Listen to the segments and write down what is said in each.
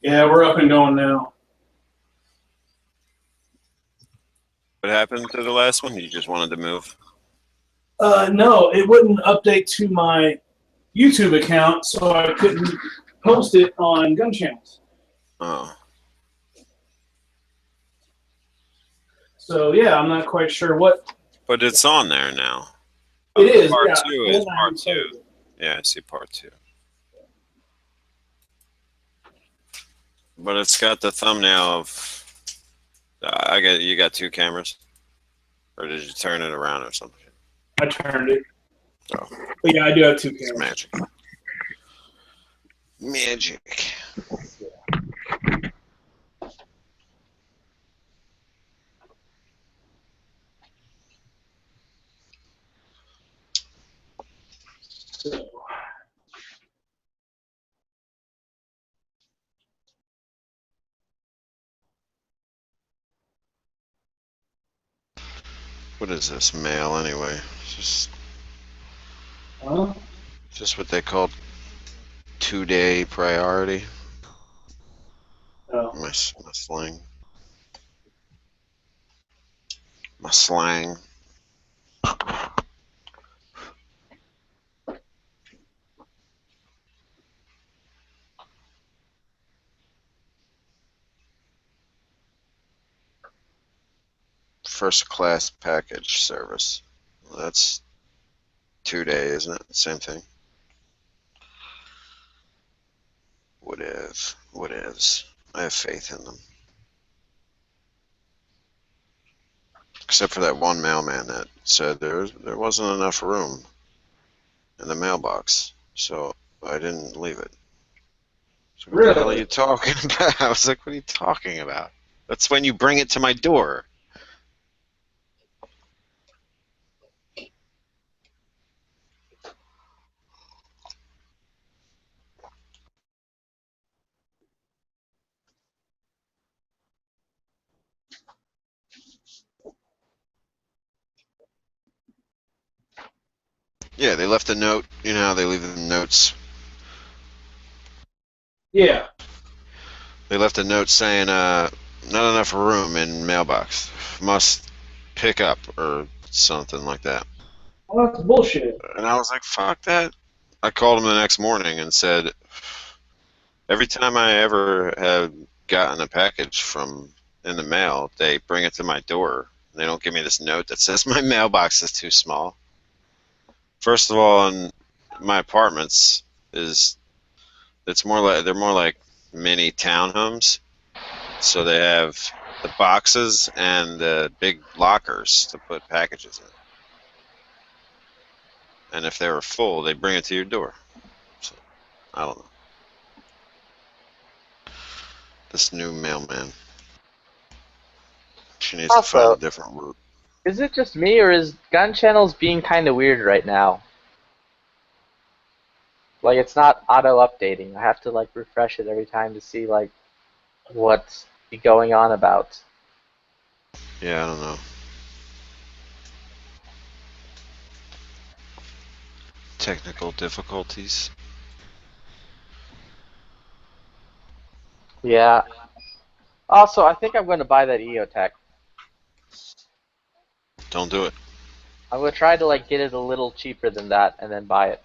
Yeah, we're up and going now. What happened to the last one? You just wanted to move? No, it wouldn't update to my YouTube account, so I couldn't post it on Gun Channels. Oh. So yeah, I'm not quite sure what. But it's on there now. It is. Part Yeah, two is part two. Yeah, I see part two. But it's got the thumbnail of. You got two cameras, or did you turn it around or something? I turned it. Oh. But yeah, I do have two cameras. It's magic. Magic. So. What is this mail anyway? Just what they call 2-day priority. Oh. My slang. My slang. First class package service. Well, that's 2 day, isn't it? Same thing. Whatevs. I have faith in them. Except for that one mailman that said there wasn't enough room in the mailbox, so I didn't leave it. So what the hell are you talking about? I was like, what are you talking about? That's when you bring it to my door. Yeah, they left a note. You know how they leave the notes? Yeah. They left a note saying, not enough room in mailbox. Must pick up, or something like that. Well, that's bullshit. And I was like, fuck that. I called him the next morning and said, every time I ever have gotten a package from in the mail, they bring it to my door. They don't give me this note that says my mailbox is too small. First of all, in my apartments they're more like mini townhomes. So they have the boxes and the big lockers to put packages in. And if they were full, they bring it to your door. So, I don't know. This new mailman. She needs to find a different route. Is it just me, or is Gun Channels being kind of weird right now? Like, it's not auto-updating. I have to, like, refresh it every time to see, like, what's going on about. Yeah, I don't know. Technical difficulties. Yeah. Also, I think I'm going to buy that EOTech. Don't do it. I'm going to try to, like, get it a little cheaper than that and then buy it.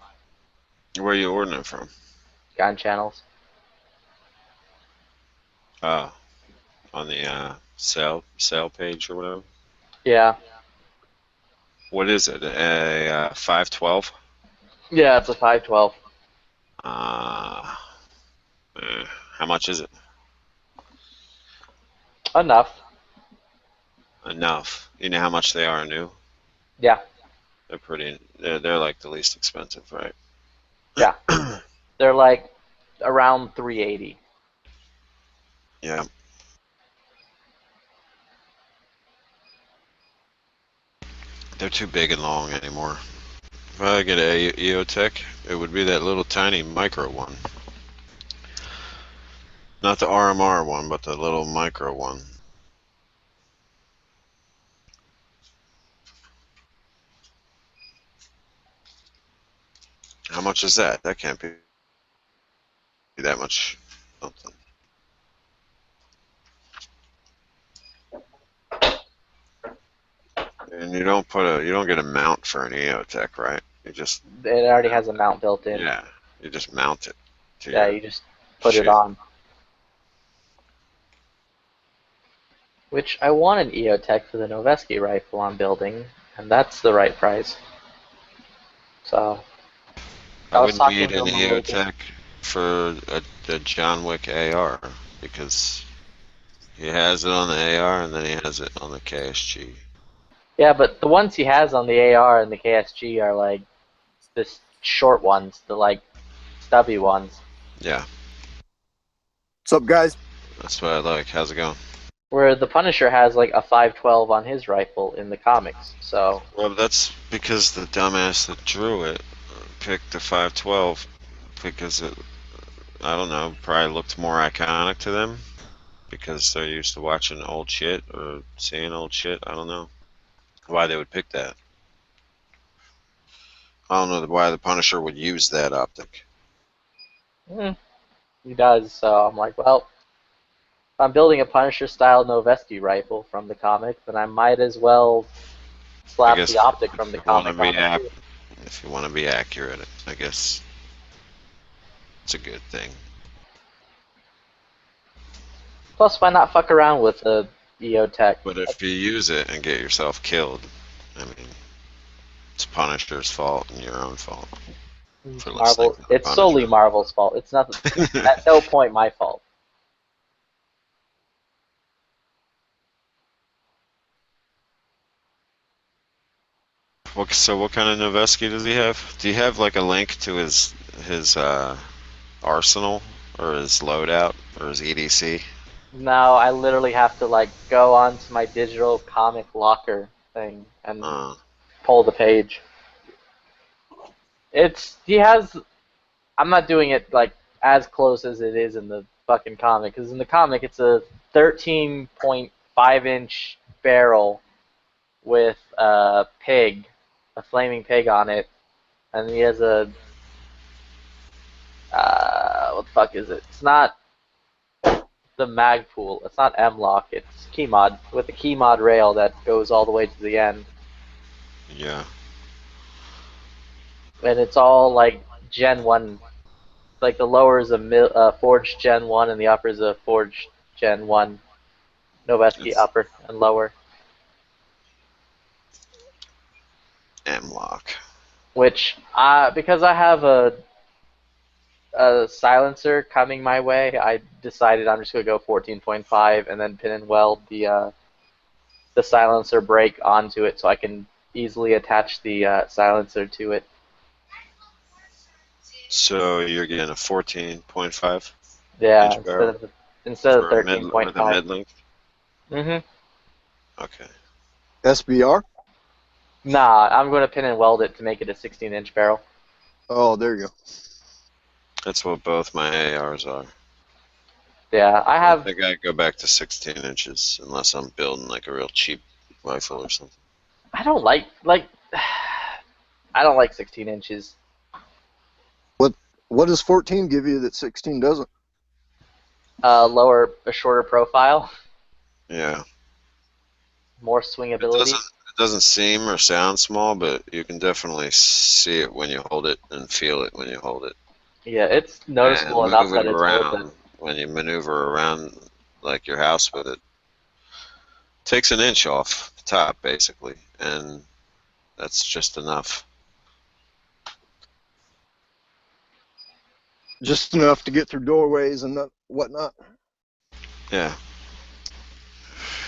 Where are you ordering it from? Gun Channels. Oh, on the sale page or whatever. Yeah. What is it? A 512? Yeah, it's a 512. Uh, how much is it? Enough. Enough. You know how much they are new? Yeah. They're pretty. They're like the least expensive, right? Yeah. They're like around 380. Yeah. They're too big and long anymore. If I get a EOTech, it would be that little tiny micro one. Not the RMR one, but the little micro one. How much is that? That can't be that much something. And you don't get a mount for an EOTech, right? You just It already has a mount built in. yeah, you just mount it to Yeah, your you just put shit. it on. Which I want an EOTech for the Noveski rifle I'm building, and that's the right price. So I I was would talking need to an him a little bit. EOTech for the John Wick AR because he has it on the AR and then he has it on the KSG. Yeah, but the ones he has on the AR and the KSG are like the short ones, the like stubby ones. Yeah, What's up, guys? that's what I like. How's it going? Where the Punisher has like a 512 on his rifle in the comics. So Well, that's because the dumbass that drew it picked the 512 because it, I don't know, probably looked more iconic to them because they're used to watching old shit or seeing old shit. I don't know why they would pick that. I don't know why the Punisher would use that optic. he does. So I'm like, well, if I'm building a Punisher style Noveski rifle from the comic, then I might as well I slap guess the optic from if the you want to comic be on it too. if you want to be accurate, I guess it's a good thing. Plus, why not fuck around with a EOTech? But if you use it and get yourself killed, I mean, it's Punisher's fault and your own fault for listening Marvel. to the It's solely Punisher. Marvel's fault. It's not at no point my fault. So what kind of Noveski does he have? Do you have like a link to his arsenal or his loadout or his EDC? No, I literally have to like go onto my digital comic locker thing and Uh, pull the page. He has. I'm not doing it like as close as it is in the fucking comic, because in the comic it's a 13.5-inch barrel with a pig, a flaming pig on it, and he has a what the fuck is it? It's not the Magpool. It's not M-Lock. It's Keymod with a Keymod rail that goes all the way to the end, yeah. and it's all like Gen 1. Like the lower is a forged Gen 1 and the upper is a forged Gen 1 Noveski It's upper and lower. M-Lock. Which, because I have a silencer coming my way, I decided I'm just gonna go 14.5 and then pin and weld the silencer brake onto it so I can easily attach the silencer to it. So you're getting a 14.5 Yeah, inch barrel instead of for a with a 13.5. mid length. Mhm. Okay. SBR? Nah, I'm gonna pin and weld it to make it a 16-inch barrel. Oh, there you go. That's what both my ARs are. Yeah, I I have. think I go back to 16 inches unless I'm building like a real cheap rifle or something. I don't like I don't like 16 inches. What does 14 give you that 16 doesn't? A shorter profile, Yeah. more It swingability. doesn't seem or sound small, but you can definitely see it when you hold it and feel it when you hold it. Yeah, it's And noticeable enough move that it it's worth it. around when you maneuver around like your house with it. Takes an inch off the top basically, and that's just enough. Just enough to get through doorways and whatnot. Yeah.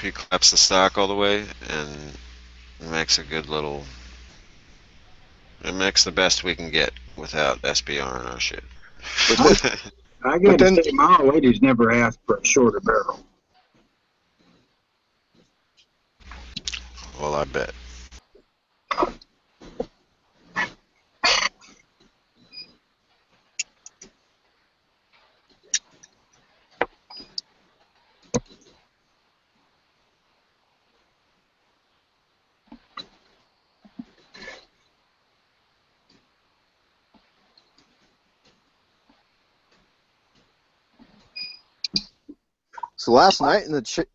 He claps the stock all the way and makes a good little. It makes the best we can get without SBR and our shit. I But got to then, say, my old lady's never asked for a shorter barrel. Well, I bet. so last night in the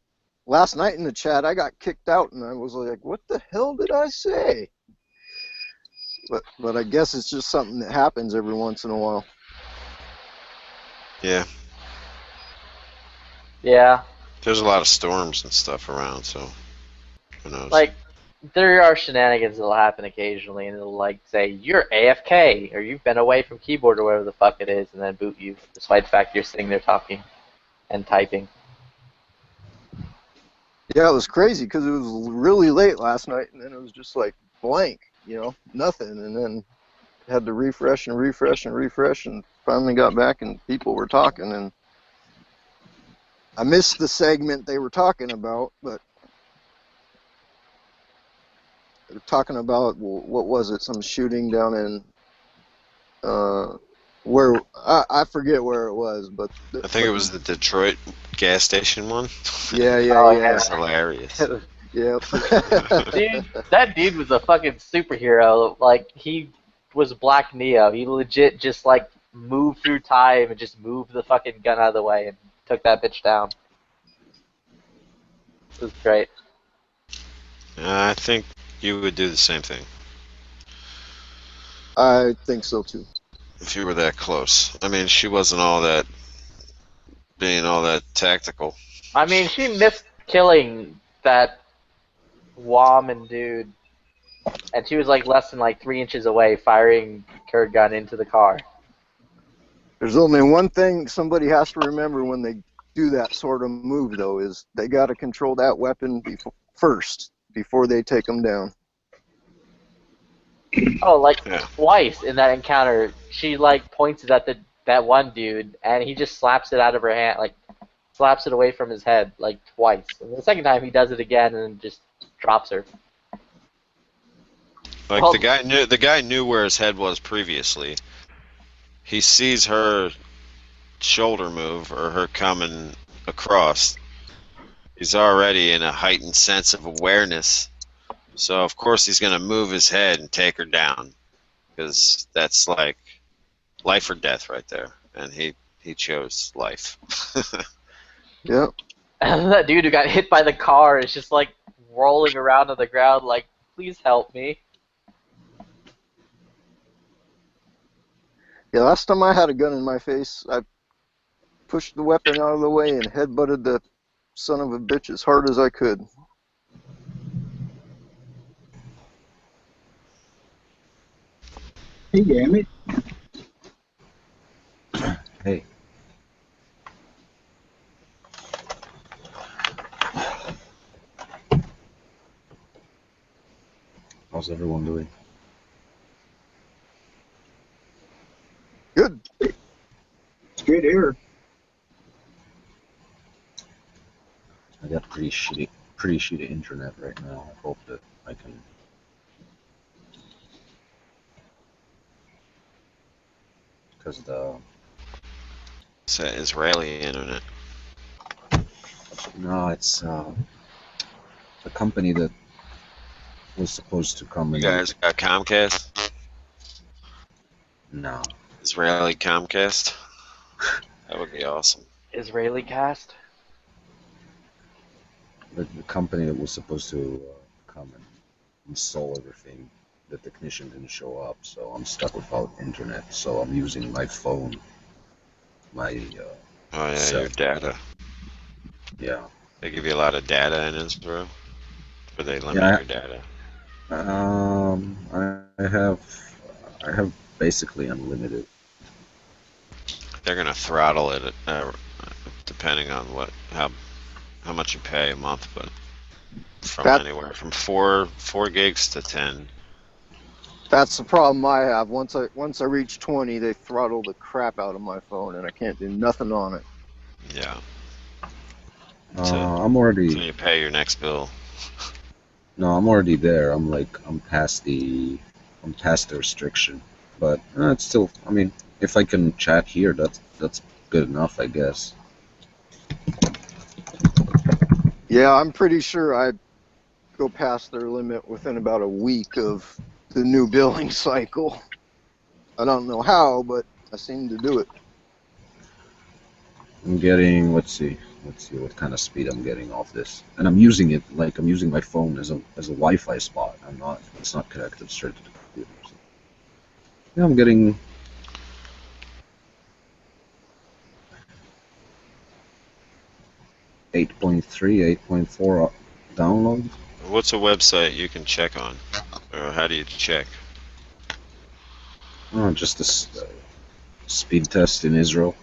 last night in the chat, I got kicked out, and I was like, "What the hell did I say?" But I guess it's just something that happens every once in a while. Yeah, Yeah, there's a lot of storms and stuff around, so who knows? like there are shenanigans that'll happen occasionally, and it'll like say you're AFK or you've been away from keyboard or whatever the fuck it is, and then boot you, despite the fact you're sitting there talking and typing. Yeah, it was crazy because it was really late last night, and then it was just like blank, nothing, and then had to refresh and refresh and refresh, and finally got back, and people were talking, and I missed the segment they were talking about, but they were talking about, what was it, some shooting down in, where, I forget where it was, but... I think it was the Detroit gas station one. Yeah, Oh, yeah. That's hilarious. Yep. Dude, that dude was a fucking superhero. Like, he was Black Neo. He legit just, like, moved through time and just moved the fucking gun out of the way and took that bitch down. It was great. I think you would do the same thing I think so, too. if you were that close. I mean, she wasn't being all that tactical. I mean, she missed killing that Woman dude, and she was, like, less than, like, 3 inches away firing her gun into the car. There's only one thing somebody has to remember when they do that sort of move, though, is they got to control that weapon first before they take them down. Oh, like, Yeah. twice in that encounter, she, like, points it at that one dude, and he just slaps it out of her hand, like, slaps it away from his head, like, twice. And the second time, he does it again and just drops her. Like Well- the guy knew where his head was previously. He sees her shoulder move or her coming across. He's already in a heightened sense of awareness. So of course he's going to move his head and take her down, because that's like life or death right there, and he chose life. Yep. And that dude who got hit by the car is just, like, rolling around on the ground like, please help me. Yeah, last time I had a gun in my face, I pushed the weapon out of the way and headbutted the son of a bitch as hard as I could. Hey, Gammy. Hey. How's everyone doing? Good. It's good here. I got pretty shitty internet right now. I hope that I can. Because It's that Israeli internet. it's the company that was supposed to come You in. guys got Comcast? No. Israeli Comcast? That would be awesome. Israeli cast? The company that was supposed to come and install everything, the technician didn't show up, so I'm stuck without internet. So I'm using my phone. My Oh yeah, So- your data. yeah. They give you a lot of data in Israel? Or they limit Yeah. your data? I have basically unlimited. They're gonna throttle it depending on how much you pay a month, but from That- anywhere from 4 gigs to 10. That's the problem I have. Once I reach 20, they throttle the crap out of my phone, and I can't do nothing on it. Yeah. I'm So already you pay your next bill. I'm already there. I'm past the restriction, but it's still. I mean, if I can chat here, that's good enough, I guess. Yeah, I'm pretty sure I go past their limit within about a week of the new billing cycle. I don't know how, but I seem to do it. I'm getting, let's see what kind of speed I'm getting off this. And I'm using it like I'm using my phone as a Wi-Fi spot. It's not connected straight to the computer. So. Yeah, I'm getting 8.3, 8.4 download. What's a website you can check on? Or how do you check? Oh, just this speed test in Israel.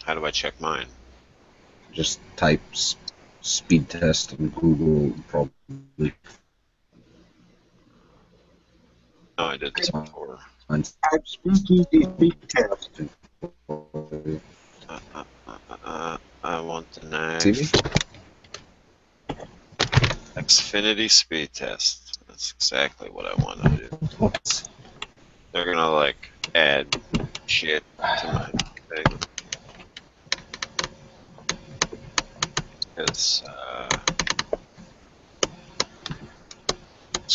How do I check mine? Just type speed test in Google, probably. No, I did this before. Type speakeasy speed test. I want the knife. See me? Xfinity speed test. That's exactly what I want to do. What? They're gonna like add shit to my thing. It's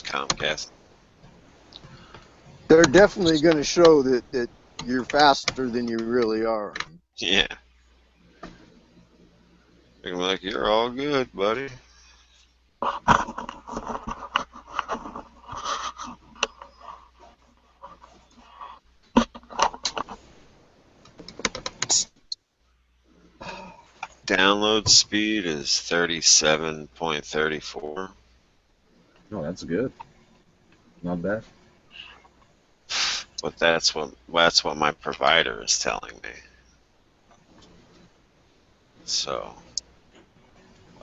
Comcast. They're definitely going to show that you're faster than you really are. Yeah. They're gonna be like, you're all good, buddy. Download speed is 37.34. No, that's good. Not bad. But that's what my provider is telling me. So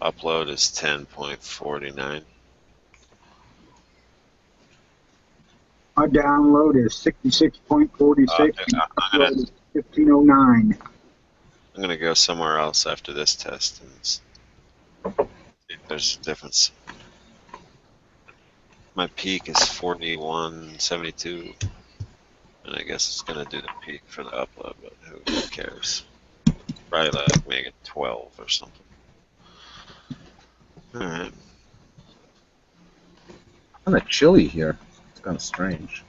upload is 10.49. My download is 66.46. I'm gonna Upload is 1509. I'm gonna go somewhere else after this test and see if there's a difference. My peak is 41.72, and I guess it's gonna do the peak for the upload, but who cares? Probably like make it 12 or something. All right. Kind of chilly here. It's kind of strange.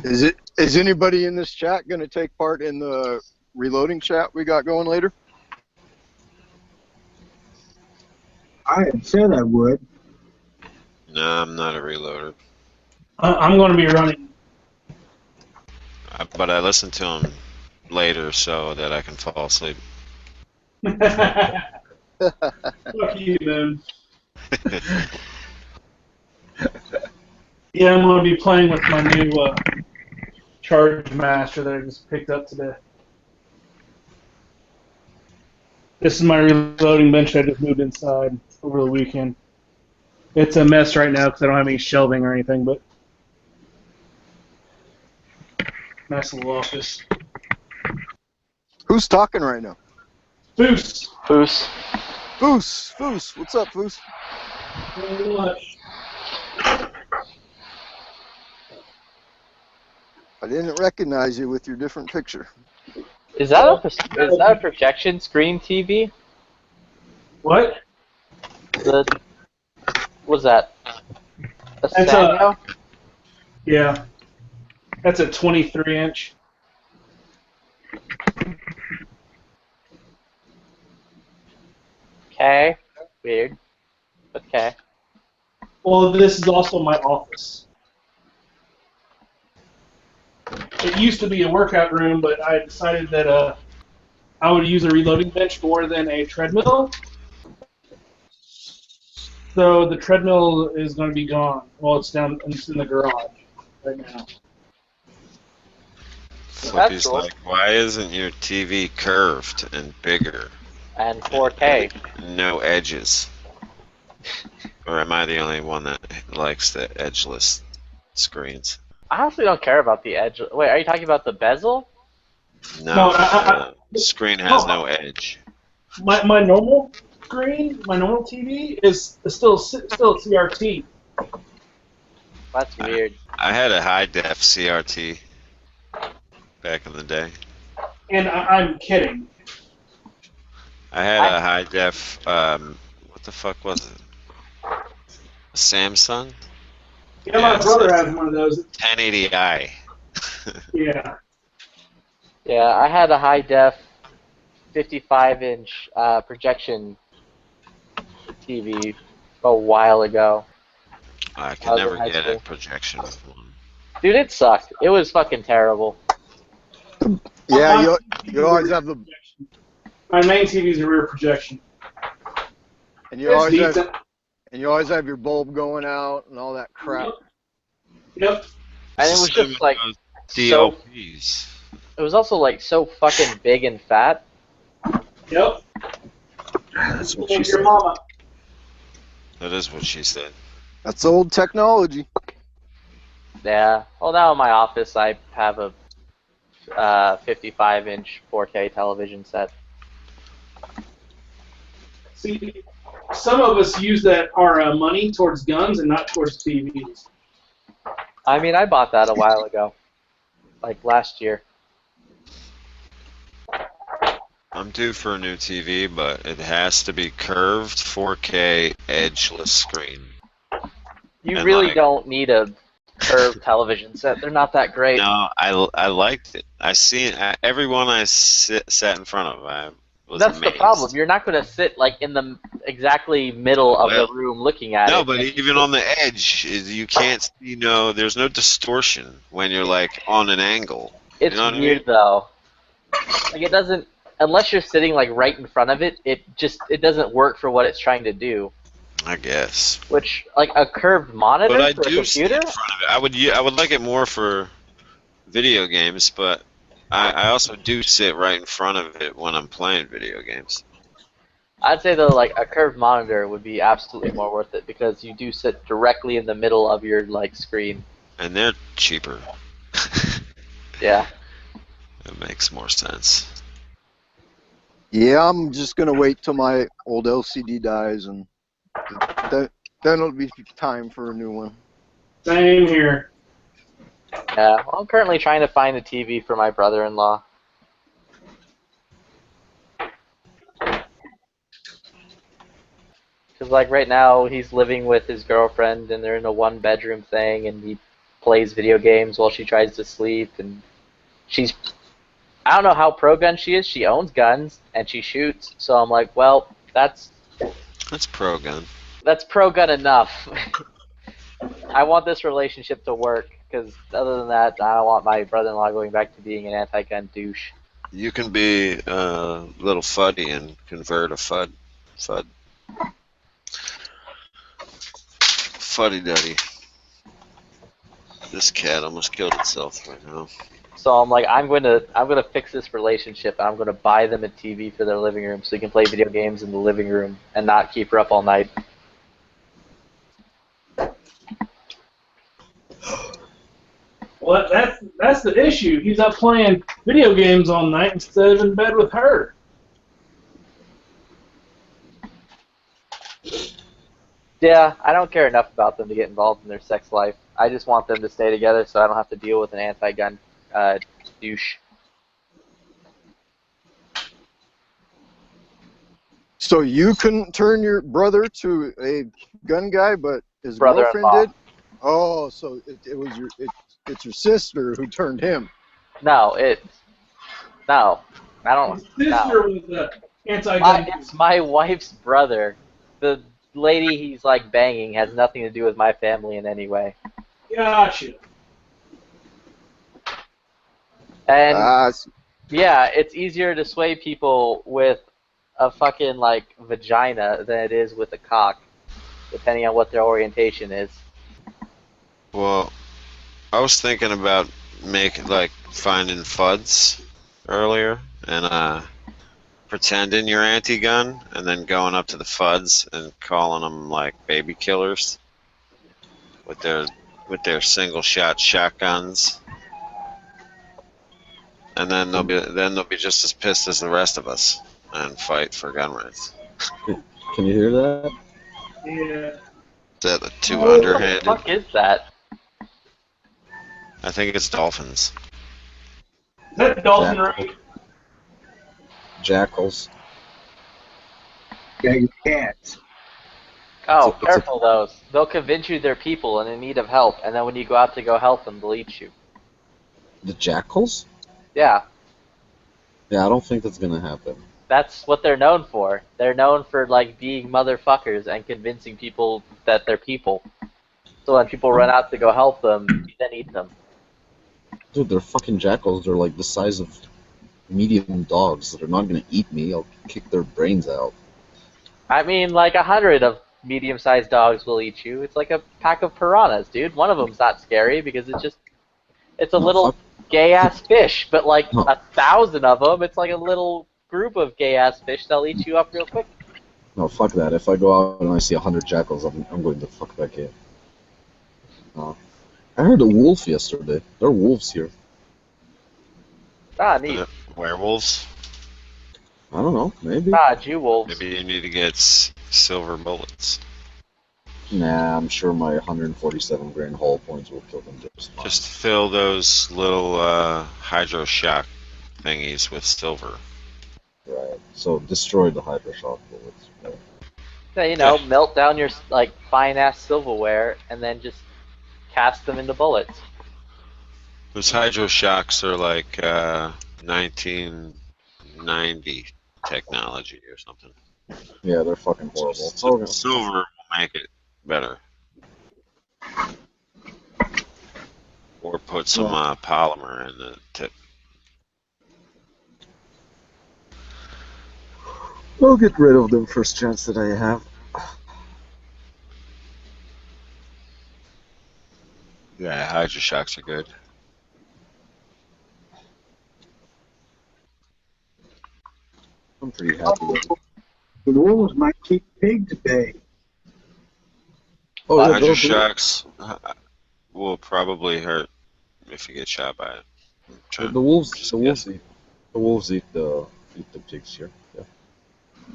Is anybody in this chat going to take part in the reloading chat we got going later? I had said I would. No, I'm not a reloader, I'm going to be running. but I listen to them later so that I can fall asleep. Fuck you, man. Yeah, I'm going to be playing with my new Charge Master that I just picked up today. This is my reloading bench I just moved inside over the weekend. It's a mess right now because I don't have any shelving or anything, but nice little office. Who's talking right now? Foos! Foos. Foos, what's up, Foos? Very much. I didn't recognize you with your different picture. Is that a projection screen TV? What? What's that? A That's Sanyo? Yeah. That's a 23-inch. Okay. Weird. Okay. Well, this is also my office. It used to be a workout room, but I decided that I would use a reloading bench more than a treadmill. So the treadmill is going to be gone. Well, it's in the garage right now. Flippy's cool. like, why isn't your TV curved and bigger? And 4K. No edges. Or am I the only one that likes the edgeless screens? I honestly don't care about the edge. Wait, are you talking about the bezel? No, I- the screen has no edge. My normal screen, my normal TV is still CRT. That's weird. I had a high def CRT back in the day. And I'm kidding. I had a high def. What the fuck was it? A Samsung. Yeah, my brother has one of those. 1080i. Yeah. Yeah, I had a high def 55-inch projection TV a while ago. I I can was in never high get a school. projection one. Dude, it sucked. It was fucking terrible. Yeah, My you always have the projection. My main TV is a rear projection. and you It's always have decent. and you always have your bulb going out and all that crap. Yep. And it It's was the same just with like those so. DLPs. It was also like so fucking big and fat. Yep. That's what Like she your said. mama. That is what she said. That's old technology. Yeah. Well, now in my office I have a 55-inch 4K television set. See, some of us use our money towards guns and not towards TVs. I mean, I bought that a while ago, like last year. I'm due for a new TV, but it has to be curved 4K edgeless screen. You And, really like- don't need a curved television set. They're not that great. No, I liked it. I seen everyone I sat in front of. I was That's amazed. the problem. You're not going to sit like in the exactly middle of Well, the room looking at No, it. but even on the edge, you can't. There's no distortion when you're like on an angle. It's You know what I weird mean? though. Like it doesn't, unless you're sitting like right in front of it. It doesn't work for what it's trying to do. I guess. Which like a curved monitor But I for a do sit computer. in front of it. I would like it more for video games, but I also do sit right in front of it when I'm playing video games. I'd say though, like a curved monitor would be absolutely more worth it because you do sit directly in the middle of your like screen. And they're cheaper. Yeah. It makes more sense. Yeah, I'm just gonna wait till my old LCD dies, and then it'll be time for a new one. Same here. Yeah. Well, I'm currently trying to find a TV for my brother-in-law. Because like right now he's living with his girlfriend and they're in a one-bedroom thing and he plays video games while she tries to sleep and she's I don't know how pro-gun she is. She owns guns and she shoots. So I'm like, well, that's pro gun. pro-gun enough. I want this relationship to work because other than that, I don't want my brother-in-law going back to being an anti-gun douche. You can be a little fuddy and convert a fud. Fuddy duddy. This cat almost killed itself right now. So I'm like, I'm gonna fix this relationship and I'm gonna buy them a TV for their living room so they can play video games in the living room and not keep her up all night. Well, that's the issue. He's up playing video games all night instead of in bed with her. Yeah, I don't care enough about them to get involved in their sex life. I just want them to stay together so I don't have to deal with an anti-gun douche. So you couldn't turn your brother to a gun guy, but his Brother-in-law. girlfriend did. Oh, so it was it's your sister who turned him. No, I don't. His sister was the anti-gun. It's my wife's brother. The lady he's like banging has nothing to do with my family in any way. Gotcha. And Ah, yeah, it's easier to sway people with a fucking like vagina than it is with a cock, depending on what their orientation is. Well, I was thinking about finding FUDs earlier and pretending you're anti-gun and then going up to the FUDs and calling them like baby killers with their single-shot shotguns, and then they'll be just as pissed as the rest of us and fight for gun rights. Can you hear that? Yeah. Is that the two What the underhanded? fuck is that? I think it's dolphins. Is that Dolphin Road? Jackals. Got your cats. Oh, It's a- careful those. They'll convince you they're people and in need of help, and then when you go out to go help them, they'll eat you. The jackals? Yeah, Yeah, I don't think that's gonna happen. that's what they're known for. They're known for like being motherfuckers and convincing people that they're people. So when people run out to go help them, you then eat them. Dude, they're fucking jackals. They're like the size of medium dogs. They're not gonna eat me. I'll kick their brains out. I mean, like 100 of medium-sized dogs will eat you. It's like a pack of piranhas, dude. One of them's not scary because it's a No, little fuck. gay-ass fish, but like No. 1,000 of them, it's like a little group of gay-ass fish that'll eat you up real quick. No, fuck that. If I go out and I see 100 jackals, I'm going to fuck back in. I heard a wolf yesterday. There are wolves here. Ah, neat. Werewolves? I don't know. Maybe. Ah, Jew wolves. Maybe you need to get silver bullets. Nah, I'm sure my 147 grain hull points will kill them just fine. Just fill those little hydro shock thingies with silver. Right. So destroy the Hypershock bullets. Right. Yeah, you know, melt down your like fine-ass silverware and then just cast them into bullets. Those hydro shocks are like 1990 technology or something. Yeah, they're fucking horrible. Silver will make it better. Or put some polymer in the tip. I'll get rid of them first chance that I have. Yeah, hydro shocks are good. I'm pretty happy with it. The wolves might keep pigs at bay. Oh, yeah, Hydro they'll- shocks will probably hurt if you get shot by it. the wolves. Just The wolves eat. The wolves eat the pigs here. Yeah.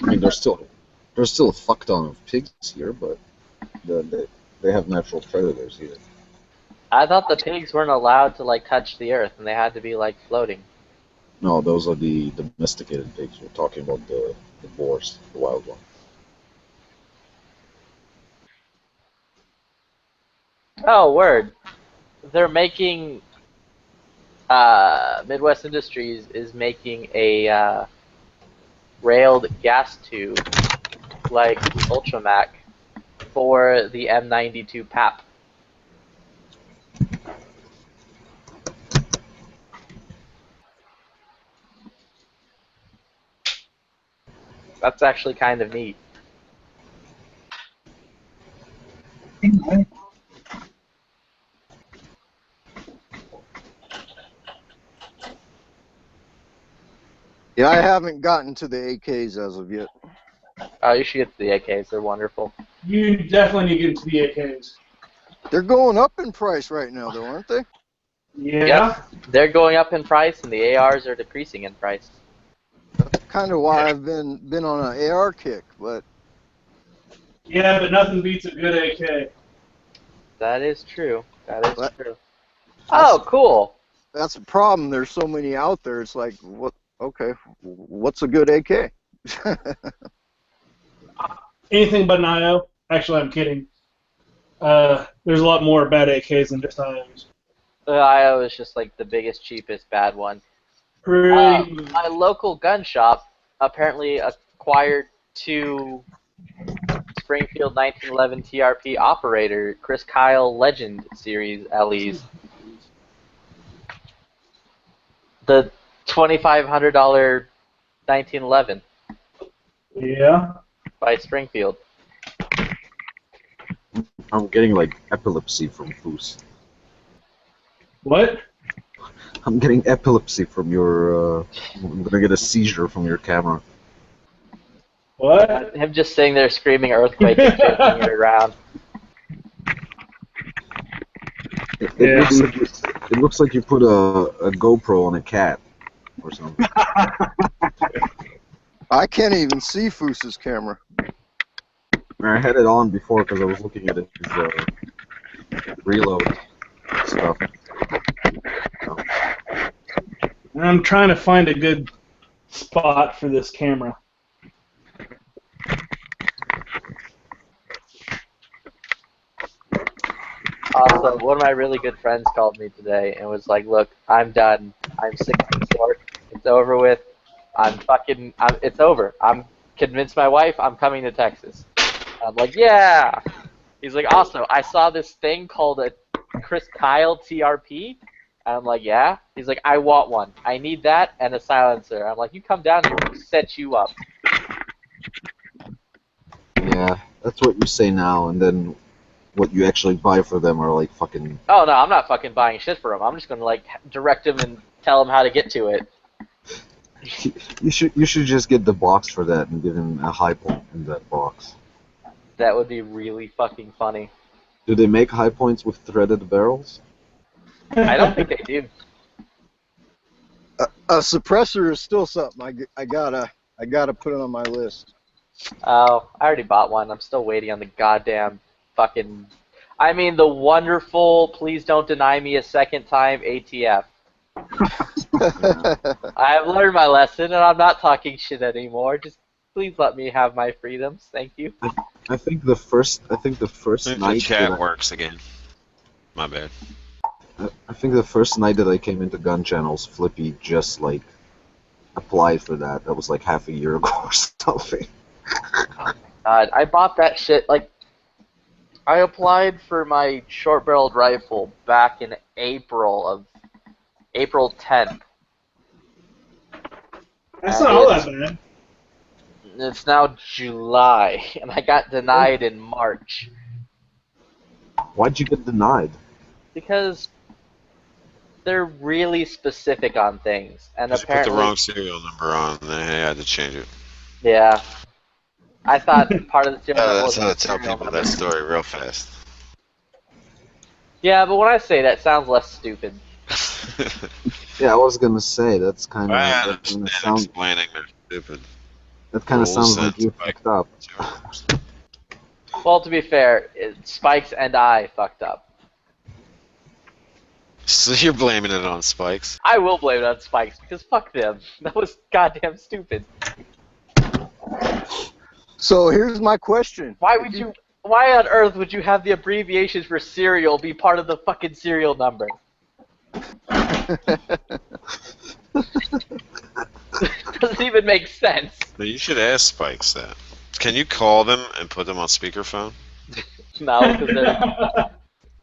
I mean, there's still a fuck ton of pigs here, but they have natural predators here. I thought the pigs weren't allowed to like touch the earth and they had to be like floating. No, those are the domesticated pigs. We're talking about the boars, the wild one. Oh, word. They're making Midwest Industries is making a railed gas tube like the Ultramac for the M92 PAP. That's actually kind of neat. Yeah, I haven't gotten to the AKs as of yet. Oh, you should get to the AKs. They're wonderful. You definitely need to get into the AKs. They're going up in price right now, though, aren't they? Yeah. Yep. They're going up in price, and the ARs are decreasing in price. That's kind of why I've been on an AR kick, but Yeah, but nothing beats a good AK. That is true. That is What? true. Oh, cool. that's a problem. There's so many out there. It's like, what? Okay, what's a good AK? Anything but an IO. Actually, I'm kidding. There's a lot more bad AKs than just IOs. The IO is just like the biggest, cheapest bad one. Pretty My local gun shop apparently acquired 2 Springfield 1911 TRP operator Chris Kyle Legend Series LEs. The $2,500 1911 Yeah. by Springfield. I'm getting like epilepsy from Foos. What? I'm getting epilepsy from your. I'm gonna get a seizure from your camera. What? Him just sitting there screaming earthquake and shaking it around. It Yeah. looks like you put a GoPro on a cat or something. I can't even see Foos's camera. I had it on before because I was looking at his reload stuff. I'm trying to find a good spot for this camera. Also, one of my really good friends called me today and was like, "Look, I'm done. I'm sick of this work. It's over with. It's over. I'm convinced my wife I'm coming to Texas." I'm like, "Yeah." He's like, "Also, I saw this thing called a Chris Kyle TRP." I'm like, "Yeah." He's like, "I want one. I need that and a silencer." I'm like, "You come down here, we'll set you up." Yeah, that's what you say now, and then what you actually buy for them are like fucking. Oh no, I'm not fucking buying shit for him. I'm just gonna like direct him and tell him how to get to it. You should just get the box for that and give him a high point in that box. That would be really fucking funny. Do they make high points with threaded barrels? I don't think they do. A suppressor is still something I gotta put it on my list. Oh, I already bought one. I'm still waiting on the goddamn fucking. I mean, the wonderful. Please don't deny me a second time ATF. I have learned my lesson, and I'm not talking shit anymore. Just please let me have my freedoms. Thank you. I think the first I think night the chat that works again. My bad. I think the first night that I came into gun channels, Flippy just like applied for that. That was like half a year ago or something. I bought that shit like. I applied for my short-barreled rifle back in April 10th. That's not all that bad. It's now July, and I got denied in March Why'd you get denied? because they're really specific on things, and Because you put apparently, the wrong serial number on, and they had to change it. yeah. I thought part of the serial number That's was how the to tell serial people number. that story real fast. Yeah, but when I say that, it sounds less stupid. Yeah, I was gonna say that's kind I of understand sound explaining they're stupid. that kind of rules sounds like and you like- fucked up. Well, to be fair, Spikes and I fucked up. So you're blaming it on Spikes? I will blame it on Spikes because fuck them. That was goddamn stupid. So here's my question. Why on earth would you have the abbreviations for serial be part of the fucking serial number? Doesn't even make sense. No, you should ask Spikes that. Can you call them and put them on speakerphone? No, because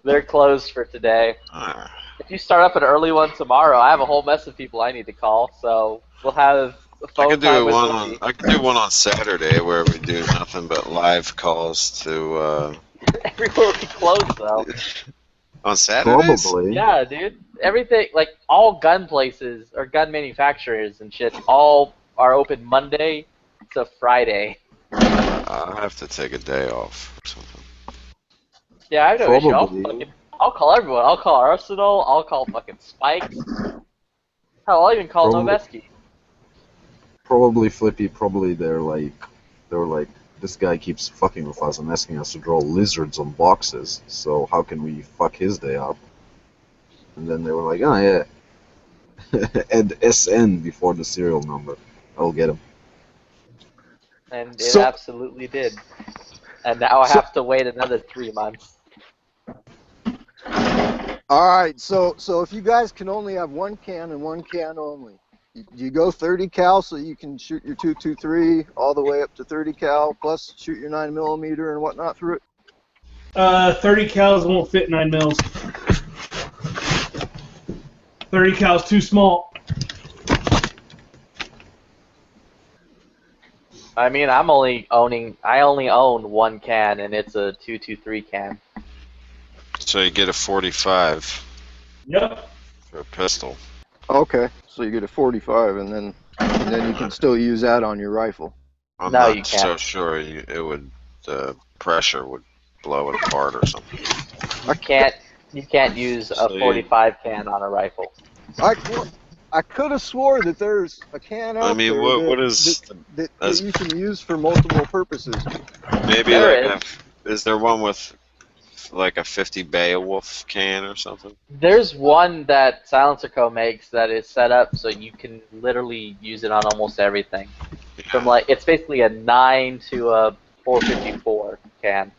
they're closed for today. Uh, If you start up an early one tomorrow, I have a whole mess of people I need to call, so we'll have a I phone could time do with one Lucy. on. I could do one on Saturday where we do nothing but live calls to. Everywhere will be closed, though. On Saturdays? Probably. Yeah, dude. Everything, like, all gun places, or gun manufacturers and shit, all are open Monday to Friday. I'll have to take a day off or something. Yeah, I have no issue. Probably. I'll call everyone. I'll call Arsenal. I'll call fucking Spikes. Hell, I'll even call Probably. Noveski. Probably Flippy. Probably they were like, this guy keeps fucking with us and asking us to draw lizards on boxes. So how can we fuck his day up? And then they were like, oh yeah, add SN before the serial number. I'll get him. And it So- absolutely did. And now I have to wait another 3 months. All right, so if you guys can only have one can and one can only, you go 30 cal so you can shoot your 223 all the way up to 30 cal plus shoot your 9mm and whatnot through it. 30 cals won't fit 9 mils. 30 cals too small. I mean, I only own one can, and it's a 223 can. So you get a 45 Yep. for a pistol. Okay, so you get a 45 and then you can still use that on your rifle. I'm No, not you so can't. sure the pressure would blow it apart or something. You can't use a So you- 45 can on a rifle. I could have swore that there's a can out I mean, there what is that as- you can use for multiple purposes. maybe There like is there one with like a 50 Beowulf can or something? There's one that Silencer Co. makes that is set up so you can literally use it on almost everything. From like, it's basically a 9 to a 454 can.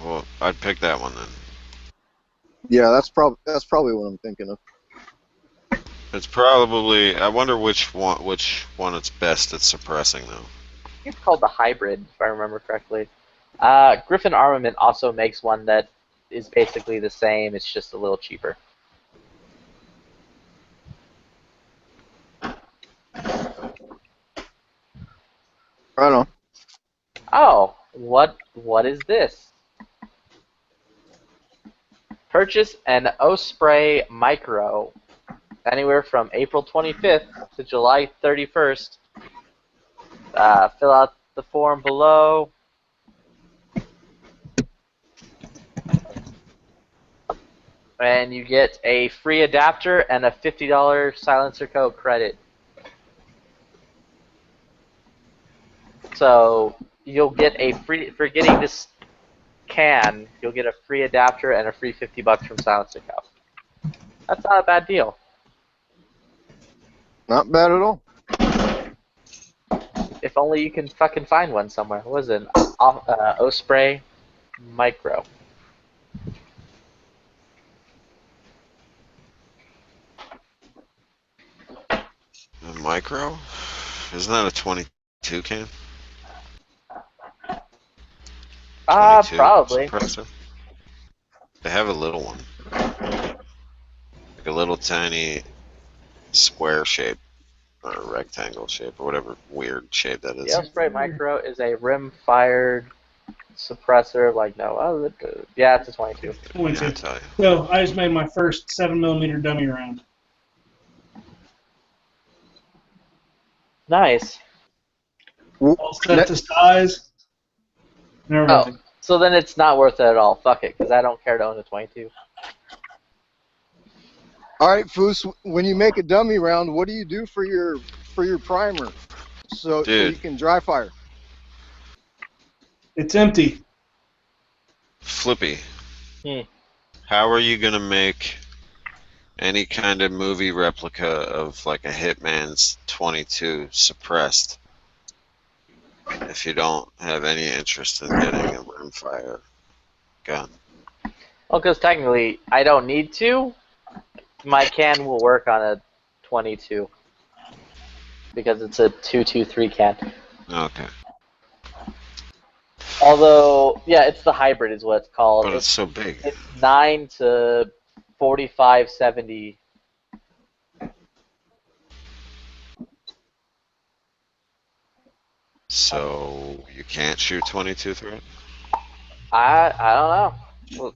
Well, I'd pick that one then. Yeah, that's probably what I'm thinking of. It's probably. I wonder which one it's best at suppressing though. It's called the hybrid, if I remember correctly. Griffin Armament also makes one that is basically the same. It's just a little cheaper. Right on. Oh, what is this? Purchase an Osprey Micro anywhere from April 25th to July 31st. Fill out the form below. And you get a free adapter and a $50 Silencer Co. credit. So you'll get a free, for getting this can, you'll get a free adapter and a free $50 from Silencer Co. That's not a bad deal. Not bad at all. If only you can fucking find one somewhere. What is it? Osprey Micro. A micro? Isn't that a 22 can? 22 Probably. suppressor? They have a little one. Like a little tiny square shape. Or a rectangle shape, or whatever weird shape that is. The Osprey Micro is a rim-fired suppressor like no other. Yeah, it's a 22. Yeah, I 22. tell you. So I just made my first 7mm dummy round. Nice. All set to size and everything. Oh, so then it's not worth it at all. Fuck it, because I don't care to own a 22. All right, Foos. When you make a dummy round, what do you do for your primer, so you can dry fire? It's empty. Flippy. Hmm. How are you gonna make any kind of movie replica of like a Hitman's 22 suppressed if you don't have any interest in getting a rimfire gun? Well, because technically I don't need to. My can will work on a 22 because it's a 223 can. Okay. Although, yeah, it's the hybrid is what it's called. But it's so big. It's 9 to 4570. So you can't shoot 22 through it? I don't know.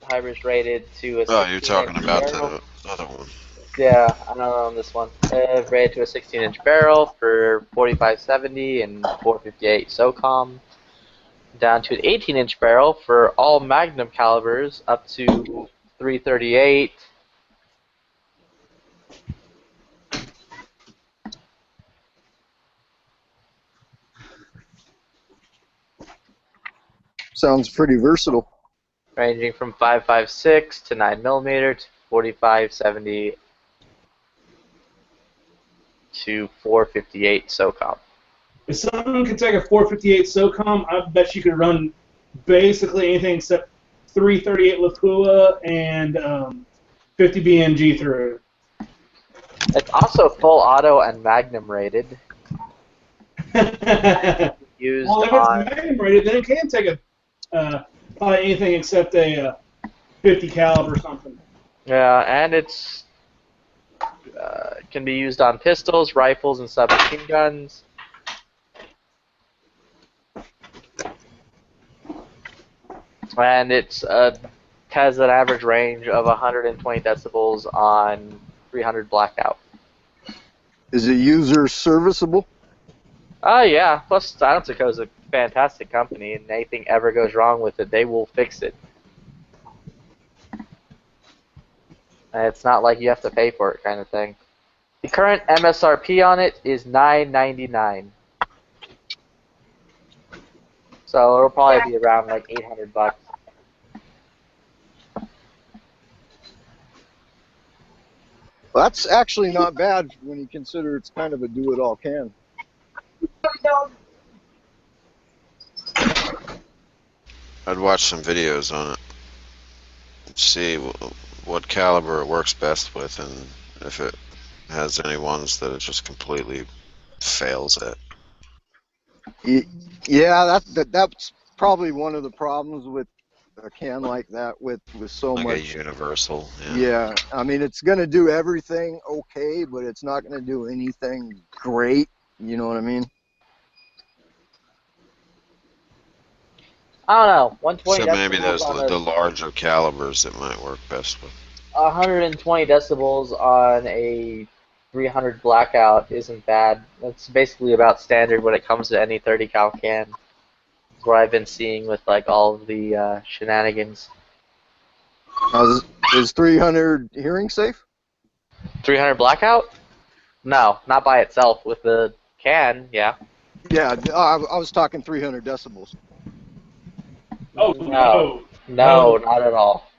Hybrid's rated to a 16 Oh, you're talking inch about barrel. the other one. Yeah, I don't know on this one. Rated to a 16-inch barrel for 4570 and 458 SOCOM. Down to an 18-inch barrel for all Magnum calibers up to 338. Sounds pretty versatile. Ranging from 5.56 to 9mm to 4570 to 458 SOCOM. If someone could take a 458 SOCOM, I bet you could run basically anything except 338 Lapua and 50 BMG through It's also full auto and Magnum rated. it. Used Well, if on it's Magnum rated, then it can take probably anything except a 50 caliber or something. yeah, and it's can be used on pistols, rifles, and submachine guns. And it's has an average range of 120 decibels on 300 blackout. Is it user serviceable? Oh yeah, plus Silencer is a fantastic company, and anything ever goes wrong with it, they will fix it. And it's not like you have to pay for it kind of thing. The current MSRP on it is $9.99. So it'll probably be around like $800. Well, that's actually not bad when you consider it's kind of a do-it-all can. I'd watch some videos on it. See what caliber it works best with, and if it has any ones that it just completely fails at. Yeah, that's probably one of the problems with a can like that with so Like much. a universal. Yeah, I mean it's gonna do everything okay, but it's not gonna do anything great. You know what I mean? I don't know. 120 So maybe decibels those on the larger calibers it might work best with. 120 decibels on a 300 blackout isn't bad. That's basically about standard when it comes to any 30 cal can. That's what I've been seeing with like all of the shenanigans. Is 300 hearing safe? 300 blackout? No, not by itself. With the can, yeah. Yeah, I was talking 300 decibels. Oh No. no. No, not at all.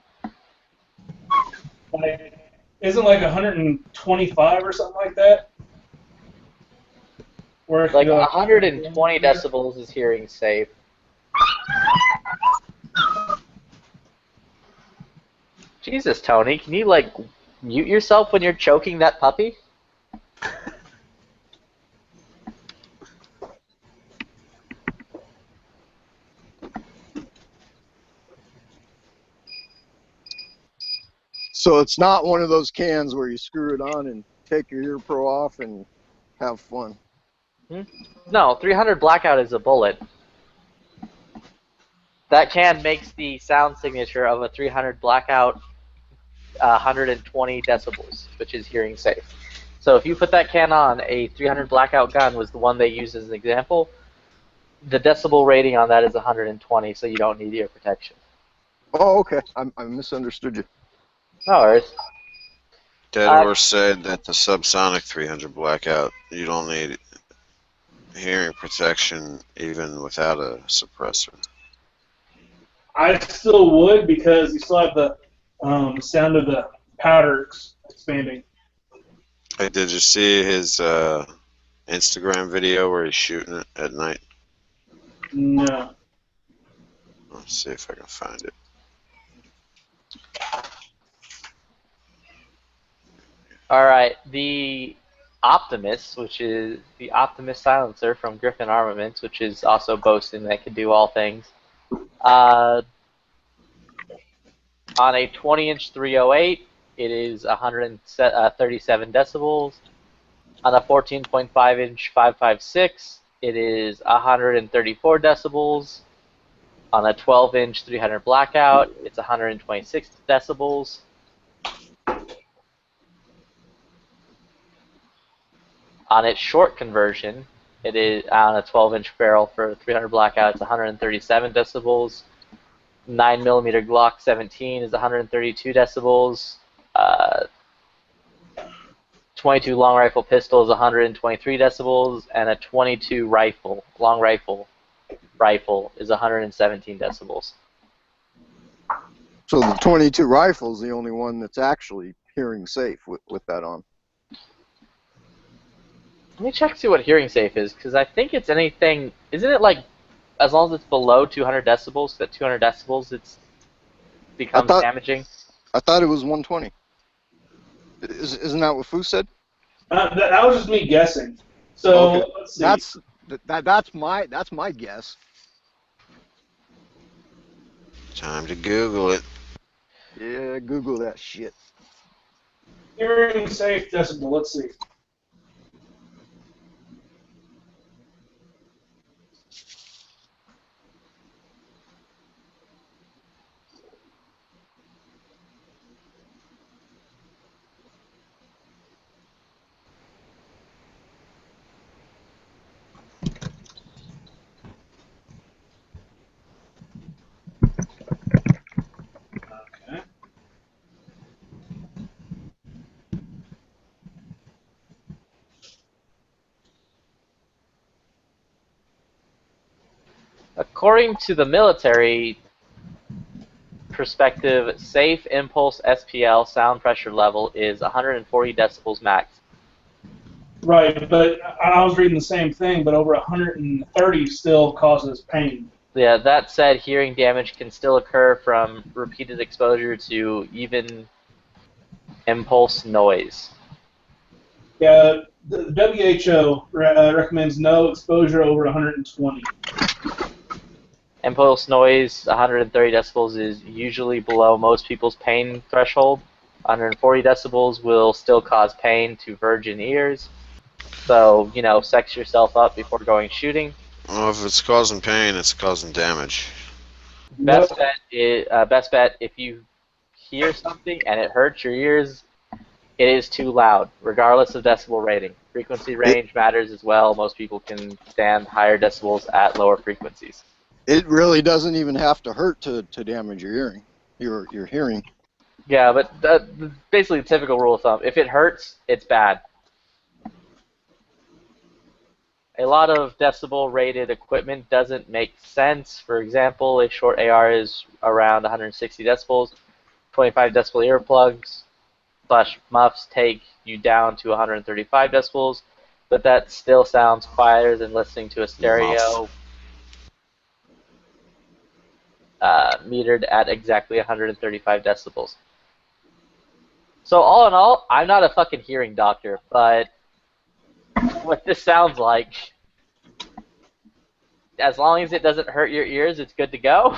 Like, isn't like 125 or something like that? Where it Like could go 120 decibels is hearing safe. Jesus, Tony, can you like mute yourself when you're choking that puppy? So it's not one of those cans where you screw it on and take your ear pro off and have fun. No, 300 blackout is a bullet. That can makes the sound signature of a 300 blackout 120 decibels, which is hearing safe. So if you put that can on, a 300 blackout gun was the one they used as an example. The decibel rating on that is 120, so you don't need ear protection. Oh, okay. I misunderstood you. No worries. Dead Horse said that the subsonic 300 blackout, you don't need hearing protection even without a suppressor. I still would because you still have the sound of the powder expanding. Hey, did you see his Instagram video where he's shooting it at night? No. Let's see if I can find it. All right, the Optimus, which is the Optimus silencer from Griffin Armaments, which is also boasting that it can do all things. On a 20-inch 308, it is 137 decibels. On a 14.5-inch 5.56, it is 134 decibels. On a 12-inch 300 blackout, it's 126 decibels. On its short conversion, it is on a 12-inch barrel for 300 blackout, it's 137 decibels. 9mm Glock 17 is 132 decibels. 22 long rifle pistol is 123 decibels, and a 22 long rifle is 117 decibels. So the 22 rifle is the only one that's actually hearing safe with that on. Let me check to see what hearing safe is, because I think it's anything. Isn't it like as long as it's below 200 decibels? At 200 decibels, it becomes damaging. I thought it was 120. Isn't that what Fu said? That was just me guessing. So okay. Let's see. That's my guess. Time to Google it. Yeah, Google that shit. Hearing safe decibel. Let's see. Okay. According to the military perspective, safe impulse SPL sound pressure level is 140 decibels max. Right, but I was reading the same thing, but over 130 still causes pain. Yeah, that said, hearing damage can still occur from repeated exposure to even impulse noise. Yeah, the WHO recommends no exposure over 120. Impulse noise, 130 decibels, is usually below most people's pain threshold. 140 decibels will still cause pain to virgin ears. So, sex yourself up before going shooting. Well, if it's causing pain, it's causing damage. Best bet if you hear something and it hurts your ears, it is too loud, regardless of decibel rating. Frequency range matters as well. Most people can stand higher decibels at lower frequencies. It really doesn't even have to hurt to damage your hearing. Your hearing. Yeah, but basically the typical rule of thumb, if it hurts, it's bad. A lot of decibel rated equipment doesn't make sense. For example, a short AR is around 160 decibels. 25 decibel earplugs / muffs take you down to 135 decibels, but that still sounds quieter than listening to a stereo metered at exactly 135 decibels. So all in all, I'm not a fucking hearing doctor, but what this sounds like, as long as it doesn't hurt your ears, it's good to go.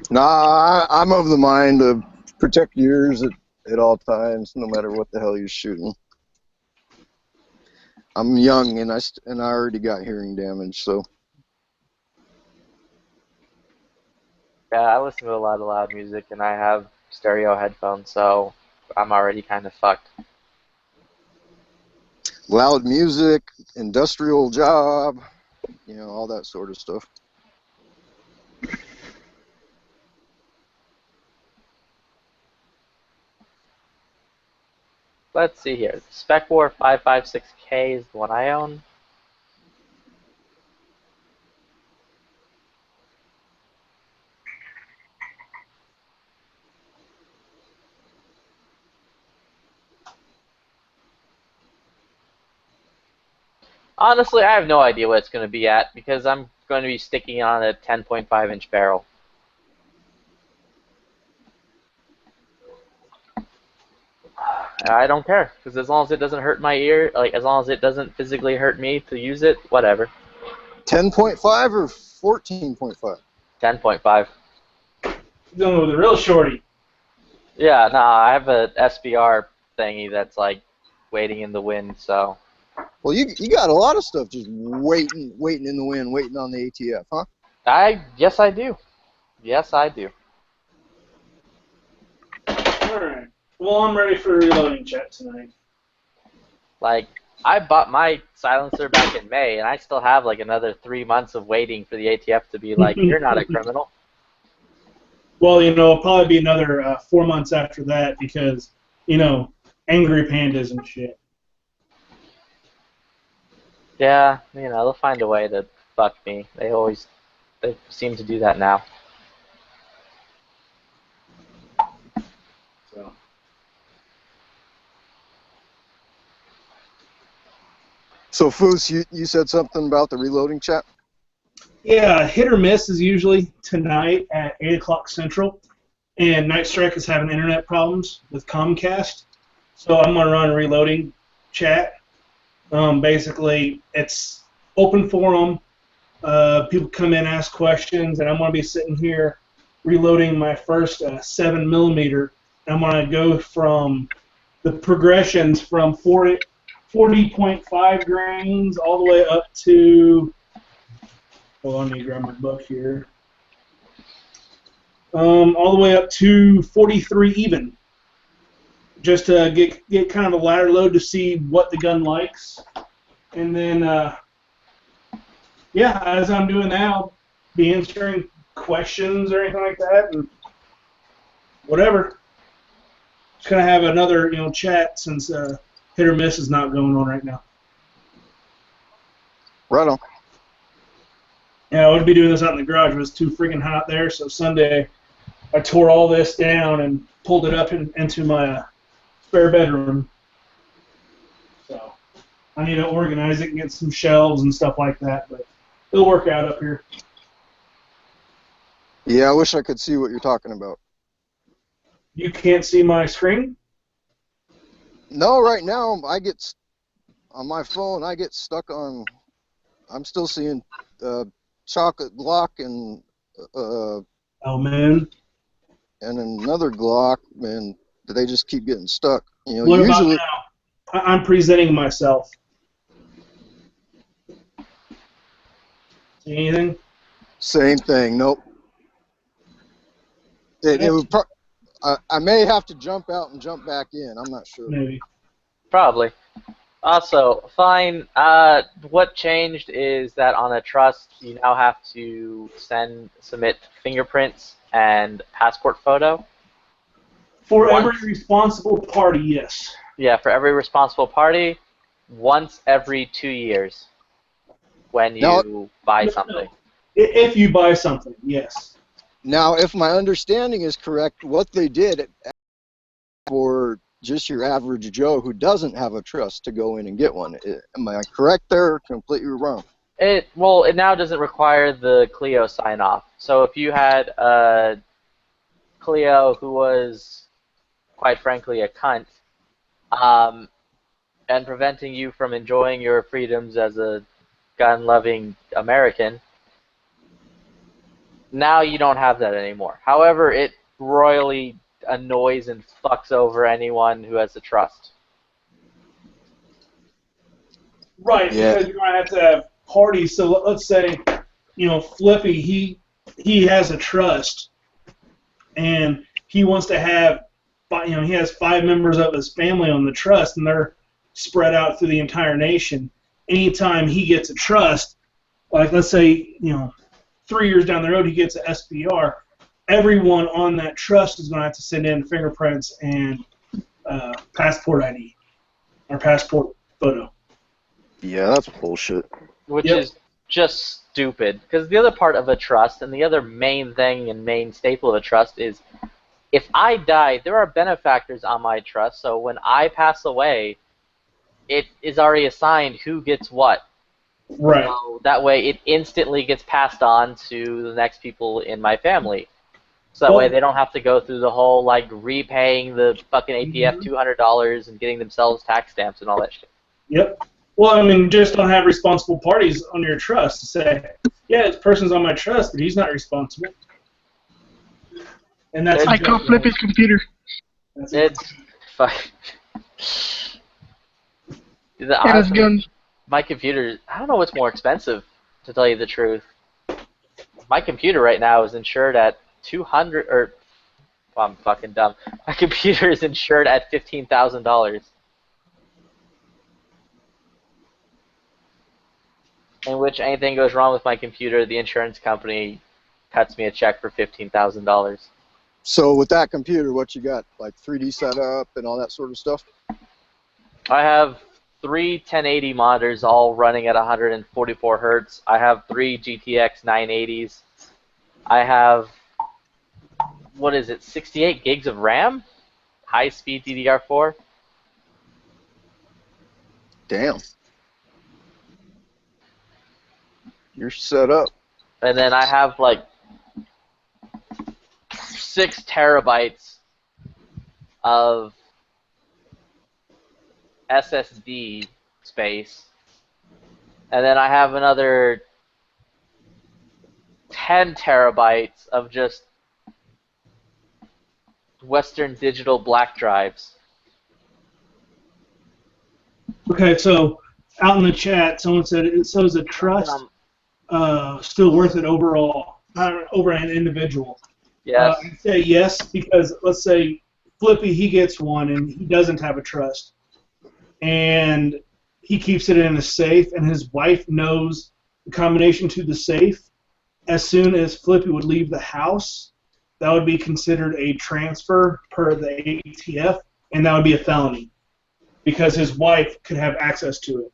Nah, I'm of the mind to protect your ears at all times, no matter what the hell you're shooting. I'm young and I already got hearing damage, so. Yeah, I listen to a lot of loud music, and I have stereo headphones, so I'm already kind of fucked. Loud music, industrial job, all that sort of stuff. Let's see here. Spec War 556K is the one I own. Honestly, I have no idea what it's going to be at because I'm going to be sticking on a 10.5-inch barrel. I don't care because as long as it doesn't hurt my ear, as long as it doesn't physically hurt me to use it, whatever. 10.5 or 14.5? 10.5. Dealing with a real shorty. Yeah, no, I have a SBR thingy that's waiting in the wind, so. Well, you got a lot of stuff just waiting in the wind, waiting on the ATF, huh? Yes, I do. Yes, I do. Alright. Well, I'm ready for reloading chat tonight. I bought my silencer back in May, and I still have another 3 months of waiting for the ATF to be like, you're not a criminal. Well, it'll probably be another 4 months after that because, angry pandas and shit. Yeah, they'll find a way to fuck me. They seem to do that now. So, Foos, you said something about the reloading chat? Yeah, hit or miss is usually tonight at 8 o'clock Central, and Night Strike is having internet problems with Comcast, so I'm going to run a reloading chat. Basically, it's open forum. People come in, ask questions, and I'm going to be sitting here reloading my first 7mm. I'm going to go from the progressions from 40.5 grains all the way up to, hold on, let me grab my book here, all the way up to 43 even, just to get kind of a ladder load to see what the gun likes. And then, yeah, as I'm doing that, I'll be answering questions or anything like that, and whatever. Just going to have another, chat since hit or miss is not going on right now. Right on. Yeah, I would be doing this out in the garage. It was too freaking hot there, so Sunday I tore all this down and pulled it up into my spare bedroom. So I need to organize it and get some shelves and stuff like that, but It'll work out up here. Yeah, I wish I could see what you're talking about. You can't see my screen? No, right now on my phone. I get stuck on. I'm still seeing chocolate Glock and Oh, man. another Glock, and they just keep getting stuck. You know, What about usually now? I'm presenting myself. See anything? same thing. Nope. It would. I may have to jump out and jump back in. I'm not sure. Maybe. Probably. Also, fine. What changed is that on a trust, you now have to submit fingerprints and passport photo. For every responsible party, yes. Yeah, for every responsible party, once every 2 years when you buy something. If you buy something, yes. Now, if my understanding is correct, what they did for just your average Joe who doesn't have a trust to go in and get one, am I correct there or completely wrong? It now doesn't require the Clio sign off. So if you had a Clio who was, quite frankly, a cunt, and preventing you from enjoying your freedoms as a gun-loving American, now you don't have that anymore. However, it royally annoys and fucks over anyone who has a trust. Right, Yeah. because you're going to have to have parties. So let's say, Flippy, he has a trust, and he wants to have, he has 5 members of his family on the trust, and they're spread out through the entire nation. Anytime he gets a trust, like let's say, 3 years down the road he gets an SPR, everyone on that trust is going to have to send in fingerprints and passport ID or passport photo. Yeah, that's bullshit. Which is just stupid. Because the other part of a trust, and the other main thing and main staple of a trust is, if I die, there are benefactors on my trust, so when I pass away, it is already assigned who gets what. Right. So that way it instantly gets passed on to the next people in my family. So that way they don't have to go through the whole, repaying the fucking APF $200 and getting themselves tax stamps and all that shit. Yep. Well, just don't have responsible parties on your trust to say, yeah, this person's on my trust, but he's not responsible. And that's I call Flippy's computer. It's fuck. And his guns. My computer, I don't know what's more expensive, to tell you the truth. My computer right now is insured at I'm fucking dumb. My computer is insured at $15,000. In which anything goes wrong with my computer, the insurance company cuts me a check for $15,000. So with that computer, what you got? Like 3D setup and all that sort of stuff? I have 3 1080 monitors all running at 144 hertz. I have 3 GTX 980s. I have, 68 gigs of RAM? High-speed DDR4. Damn. You're set up. And then I have 6 terabytes of SSD space, and then I have another 10 terabytes of just Western Digital black drives. Okay, so out in the chat, someone said, so is a trust still worth it overall, over an individual? Yes. I'd say yes, because let's say Flippy, he gets one and he doesn't have a trust, and he keeps it in a safe, and his wife knows the combination to the safe. As soon as Flippy would leave the house, that would be considered a transfer per the ATF, and that would be a felony because his wife could have access to it.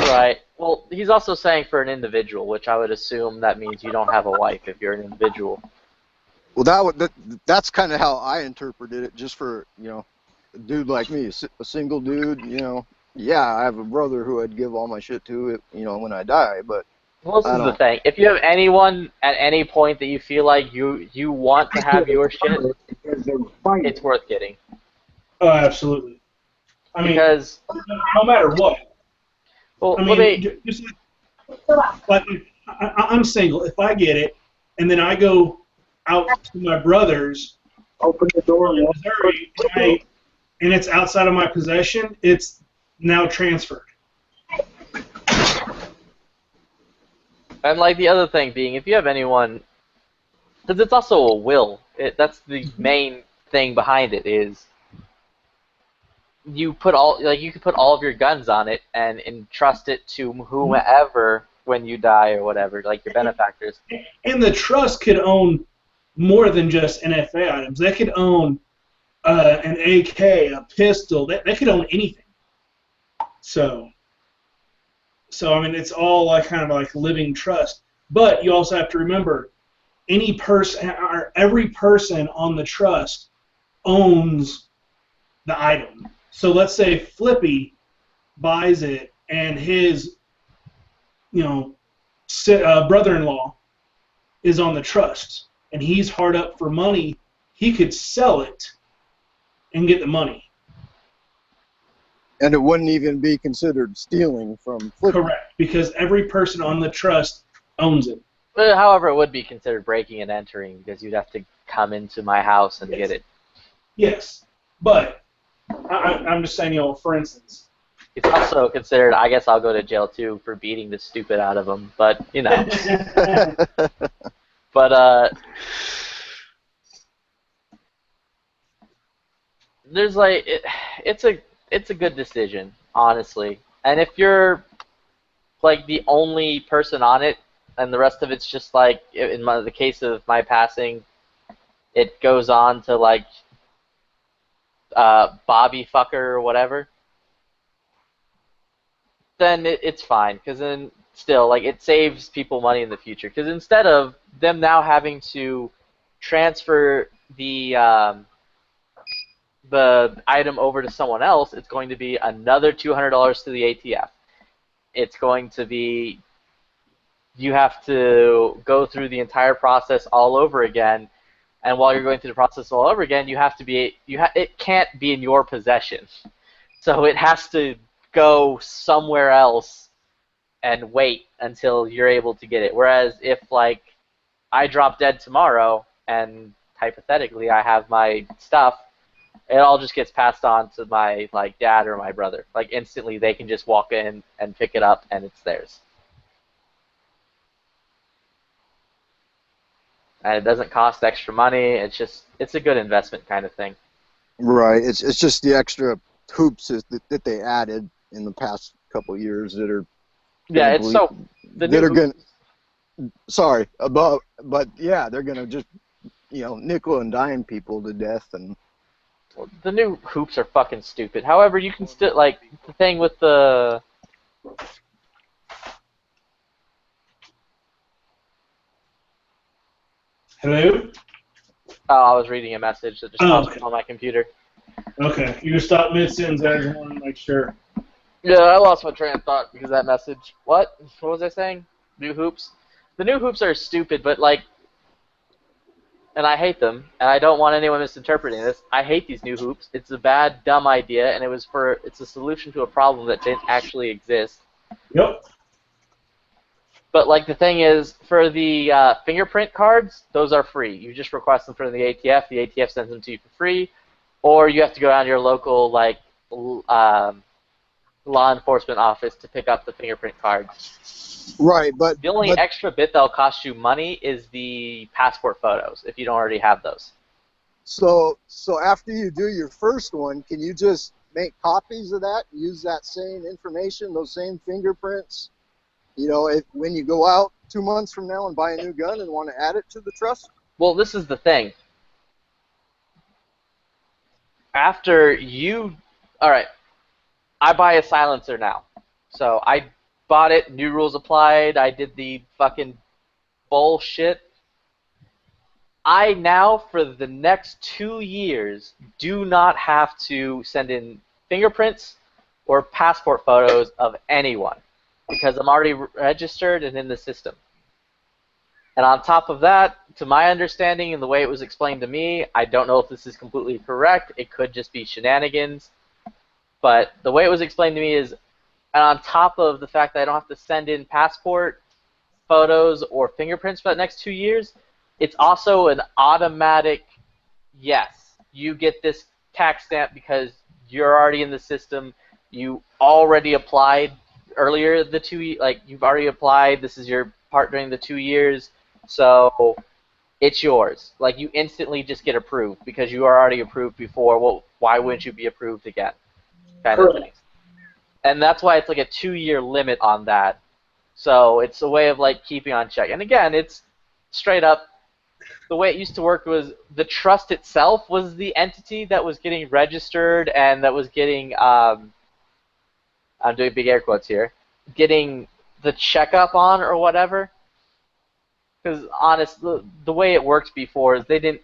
Right. Well, he's also saying for an individual, which I would assume that means you don't have a wife if you're an individual. Well, that's kind of how I interpreted it, just for, a dude like me, a single dude, Yeah, I have a brother who I'd give all my shit to, when I die, but Well, this is the thing. If you have anyone at any point that you feel like you want to have your shit, it's worth getting. Oh, absolutely. I mean, because no matter what. Well, I mean, just like I'm single. If I get it, and then I go out to my brother's, open the door, in Missouri, and it's outside of my possession, it's now transferred. And like the other thing being, if you have anyone, because it's also a will. That's the main thing behind it is you put you could put all of your guns on it and entrust it to whomever when you die or whatever, like your benefactors. And the trust could own more than just NFA items. They could own an AK, a pistol. They could own anything. So I mean, it's all like kind of like living trust. But you also have to remember, any person or every person on the trust owns the item. So let's say Flippy buys it, and his, brother-in-law is on the trust, and he's hard up for money. He could sell it and get the money. And it wouldn't even be considered stealing from Flippy. Correct, because every person on the trust owns it. However, it would be considered breaking and entering because you'd have to come into my house and get it. Yes, but I'm just saying, for instance. It's also considered, I guess I'll go to jail too for beating the stupid out of them, but, But, there's like, it's a good decision, honestly. And if you're, like, the only person on it, and the rest of it's just like, in the case of my passing, it goes on to, like, Bobby fucker or whatever, then it's fine, because then still, like, it saves people money in the future, because instead of them now having to transfer the item over to someone else, it's going to be another $200 to the ATF. It's going to be, you have to go through the entire process all over again. And while you're going through the process all over again, you have to be it can't be in your possession, so it has to go somewhere else and wait until you're able to get it. Whereas if like I drop dead tomorrow and hypothetically I have my stuff, it all just gets passed on to my like dad or my brother. Like instantly, they can just walk in and pick it up, and it's theirs. And it doesn't cost extra money. It's a good investment kind of thing. Right. It's just the extra hoops that they added in the past couple of years that are. Yeah, it's so. That are going. Sorry, but yeah, they're gonna just nickel and dime people to death and. The new hoops are fucking stupid. However, you can still like the thing with the. Hello? Oh, I was reading a message that just popped up on my computer. Okay, you just stopped mid-sentence. I just wanted to make sure. Yeah, I lost my train of thought because of that message. What? What was I saying? New hoops? The new hoops are stupid, but like, and I hate them, and I don't want anyone misinterpreting this. I hate these new hoops. It's a bad, dumb idea, and it's a solution to a problem that didn't actually exist. Yep. But like the thing is, for the fingerprint cards, those are free. You just request them from the ATF. The ATF sends them to you for free, or you have to go down to your local like law enforcement office to pick up the fingerprint cards. Right, but the only extra bit that'll cost you money is the passport photos if you don't already have those. So after you do your first one, can you just make copies of that, use that same information, those same fingerprints? When you go out 2 months from now and buy a new gun and want to add it to the trust? Well, this is the thing. After you... Alright, I buy a silencer now. So I bought it, new rules applied, I did the fucking bullshit. I now, for the next 2 years, do not have to send in fingerprints or passport photos of anyone. because I'm already registered and in the system. And on top of that, to my understanding and the way it was explained to me, I don't know if this is completely correct. It could just be shenanigans. But the way it was explained to me is, and on top of the fact that I don't have to send in passport photos or fingerprints for the next 2 years, it's also an automatic yes. You get this tax stamp because you're already in the system. You already applied earlier you've already applied. This is your part during the 2 years. So it's yours. Like, you instantly just get approved because you are already approved before. Well, why wouldn't you be approved again? Kind of thing. And that's why it's like a 2-year limit on that. So it's a way of like keeping on check. And again, it's straight up. The way it used to work was the trust itself was the entity that was getting registered and that was getting, I'm doing big air quotes here, getting the checkup on or whatever. Because the way it worked before is they didn't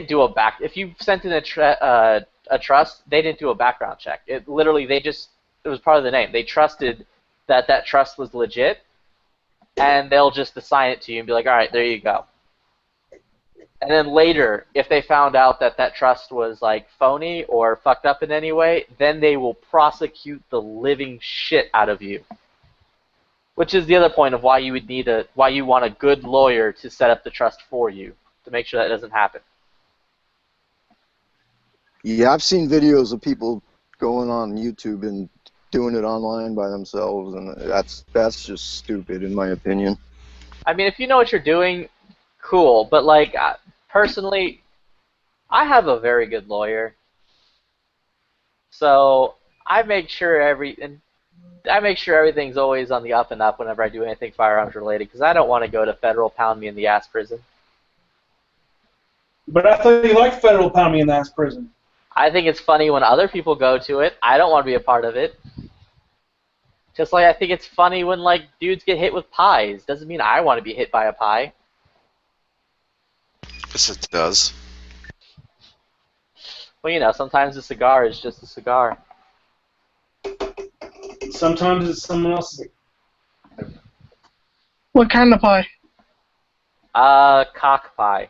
do a back. If you sent in a trust, they didn't do a background check. It literally it was part of the name. They trusted that trust was legit, and they'll just assign it to you and be like, all right, there you go. And then later, if they found out that trust was like phony or fucked up in any way, then they will prosecute the living shit out of you. Which is the other point of why you would why you want a good lawyer to set up the trust for you to make sure that doesn't happen. Yeah, I've seen videos of people going on YouTube and doing it online by themselves, and that's just stupid in my opinion. I mean, if you know what you're doing, cool. But like, personally, I have a very good lawyer, so I make sure everything's always on the up and up whenever I do anything firearms related, because I don't want to go to federal pound me in the ass prison. But I thought you liked federal pound me in the ass prison. I think it's funny when other people go to it. I don't want to be a part of it. Just like I think it's funny when like dudes get hit with pies. Doesn't mean I want to be hit by a pie. Yes, it does. Well, you know, sometimes a cigar is just a cigar. Sometimes it's someone else's. What kind of pie? Cock pie.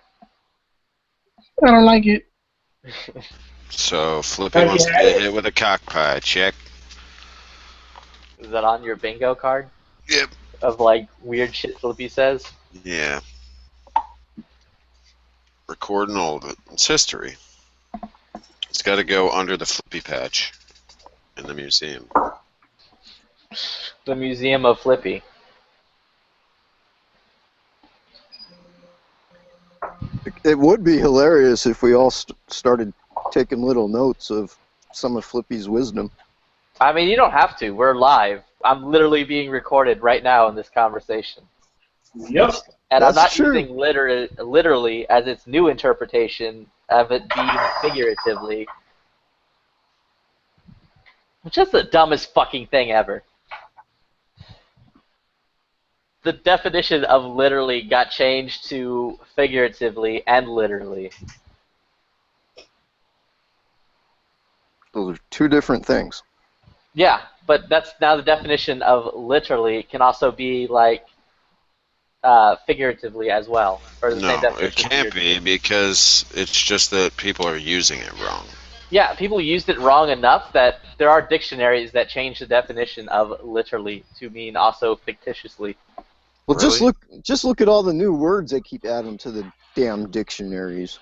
I don't like it. So Flippy wants to get hit with a cock pie. Check. Is that on your bingo card? Yep. Of like weird shit Flippy says? Yeah. Recording all of it. It's history. It's got to go under the Flippy patch in the museum. The Museum of Flippy. It would be hilarious if we all started taking little notes of some of Flippy's wisdom. I mean, you don't have to. We're live. I'm literally being recorded right now in this conversation. Yep. And I'm not true. using literally as its new interpretation of it being figuratively. Which is the dumbest fucking thing ever. The definition of literally got changed to figuratively and literally. Those are two different things. Yeah, but that's now the definition of literally can also be like figuratively as well. Or the same No, definition it can't be because it's just that people are using it wrong. Yeah, people used it wrong enough that there are dictionaries that change the definition of literally to mean also fictitiously. Well, Really? just look at all the new words they keep adding to the damn dictionaries.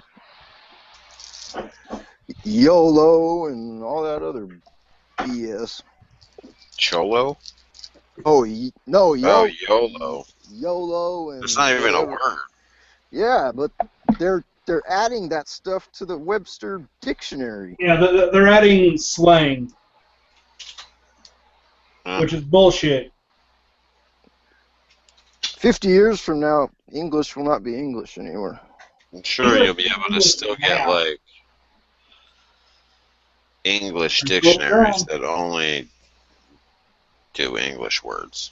YOLO and all that other BS. Cholo? Oh, no, YOLO. YOLO and It's not even a whatever. word. Yeah, but they're adding that stuff to the Webster dictionary. Yeah, they're adding slang, which is bullshit. 50 years from now, English will not be English anymore. I'm sure you'll be able to still get, like, English dictionaries that only do English words.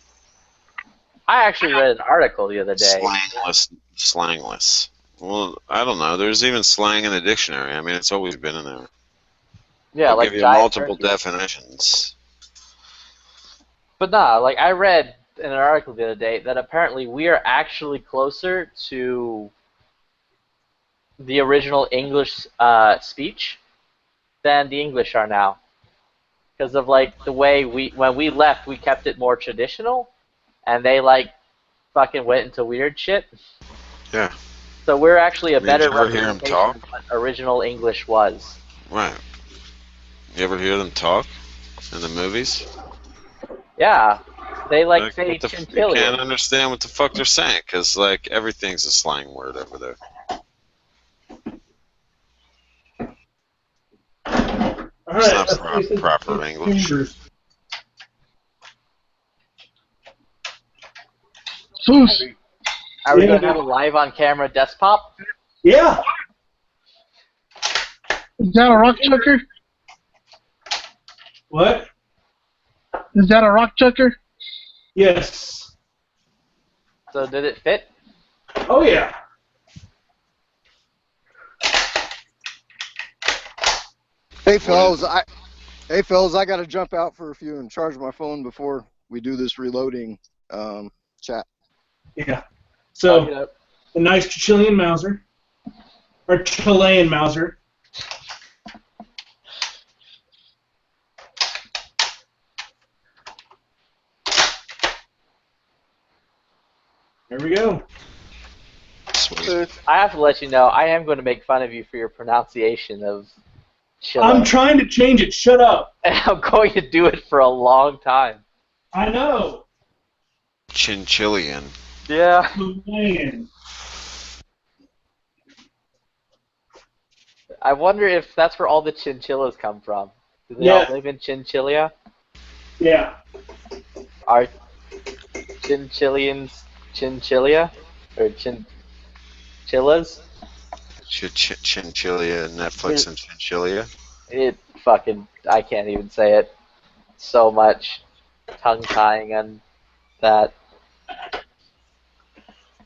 I actually read an article the other day. Slangless. Well, I don't know. There's even slang in the dictionary. I mean, it's always been in there. Yeah, They'll like give you giant multiple turkey. definitions. But nah, like I read in an article the other day that apparently we are actually closer to the original English speech than the English are now. Because of like the way when we left, we kept it more traditional, and they like fucking went into weird shit. Yeah. So we're actually a I mean, did better you ever hear 'em representation talk? of what original English was. Right. You ever hear them talk in the movies? Yeah, they like Like, say you can't chinchillian. understand what the fuck they're saying because like everything's a slang word over there. All It's right, not let's face it, proper it's English. Timbers. Foos. Are we Yeah, gonna dude. have a live on camera desktop? Yeah. Is that a rock chucker? What? Is that a rock chucker? Yes. So did it fit? Oh yeah. Hey fellas, I got to jump out for a few and charge my phone before we do this reloading chat. Yeah. So You know, the nice Chilean Mauser, or Chilean Mauser. There we go. Sweet. I have to let you know, I am going to make fun of you for your pronunciation of Chile. I'm trying to change it. Shut up. And I'm going to do it for a long time. I know. Chinchillian. Yeah. Man. I wonder if that's where all the chinchillas come from. Do they Yeah. all live in Chinchilla? Yeah. Are Chinchillians Chinchilla? Or Chinchillas? Chinchilla, Netflix and Chinchilla. It fucking, I can't even say it. So much tongue tying on that.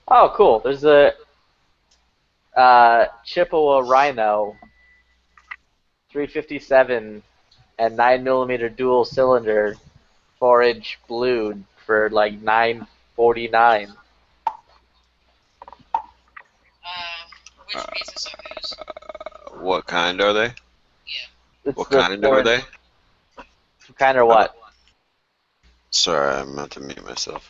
Oh, cool. There's a Chippewa Rhino 357 and 9mm dual cylinder 4-inch blued for like $9.49. Which pieces are those? What kind are they? It's What the kind are they? Kind or what? Sorry, I meant to mute myself.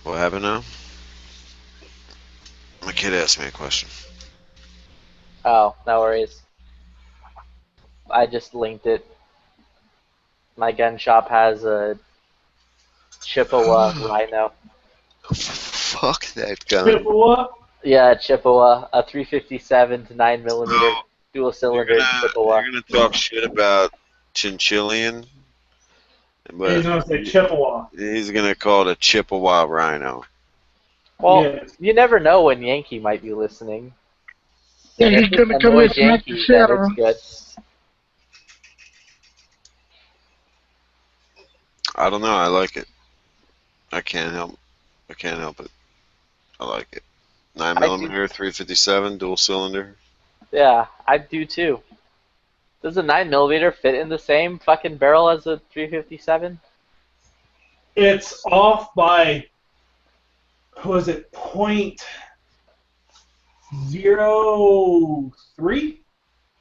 What happened now? My kid asked me a question. Oh, no worries. I just linked it. My gun shop has a Chippewa Rhino. Fuck that gun. Chippewa. Yeah, Chippewa, a 357 to 9mm dual cylinder Chippewa. You're gonna talk shit about Chinchillian, He's but gonna say Chippewa. he's gonna call it a Chippewa Rhino. Well, Yeah. you never know when Yankee might be listening. Yeah, And he's if it gonna come and annoys smack the Yankee, shit then out of it's him. good. I don't know. I like it. I can't help it. I like it. 9mm, 357, dual cylinder. Yeah, I do too. Does a 9mm fit in the same fucking barrel as a 357? It's off by, what was it, .03?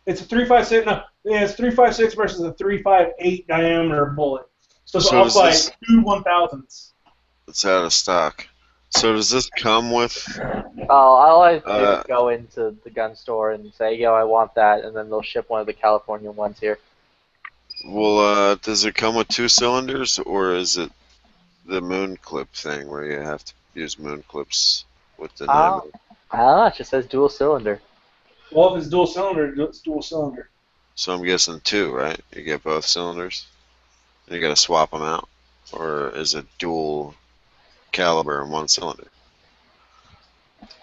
It's a 356. No, yeah, it's 356 versus a 358 diameter bullet. So it's So off does by this- 2 1,000ths. It's out of stock. So does this come with? Oh, all I do Uh, is go into the gun store and say, yo, I want that, and then they'll ship one of the California ones here. Well, does it come with 2 cylinders, or is it the moon clip thing where you have to use moon clips with the 9mm? I don't know, it just says dual cylinder. Well, if it's dual cylinder, it's dual cylinder. So I'm guessing 2, right? You get both cylinders, and you gotta swap them out, or is it dual caliber in 1 cylinder?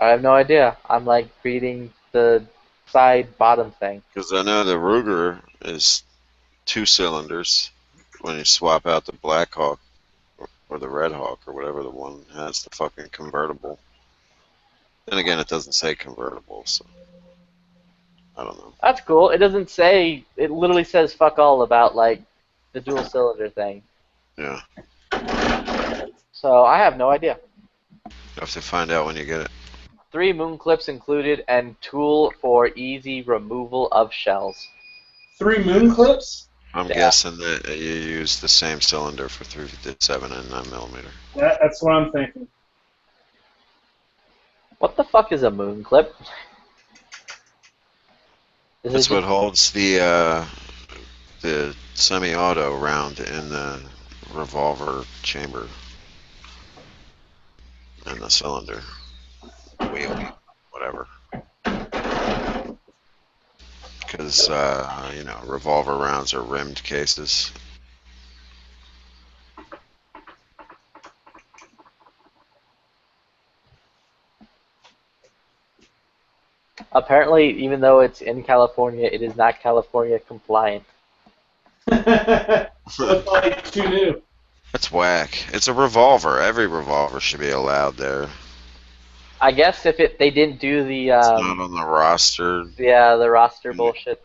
I have no idea. I'm like reading the side bottom thing. Because I know the Ruger is 2 cylinders when you swap out the Blackhawk or the Red Hawk or whatever the one has the fucking convertible. Then again, it doesn't say convertible, so I don't know. That's cool. It doesn't say. It literally says fuck all about like the dual cylinder thing. Yeah, So I have no idea. you have to find out when you get it. 3 moon clips included and tool for easy removal of shells. 3 moon clips? I'm Yeah. guessing that you use the same cylinder for 357 and 9mm. That's what I'm thinking. What the fuck is a moon clip? Is That's it what just- holds the semi-auto round in the revolver chamber and the cylinder wheel, whatever. Because revolver rounds are rimmed cases. Apparently, even though it's in California, it is not California compliant. That's like too new. That's whack. It's a revolver. Every revolver should be allowed there. I guess if they didn't do the It's not on the roster. the roster bullshit.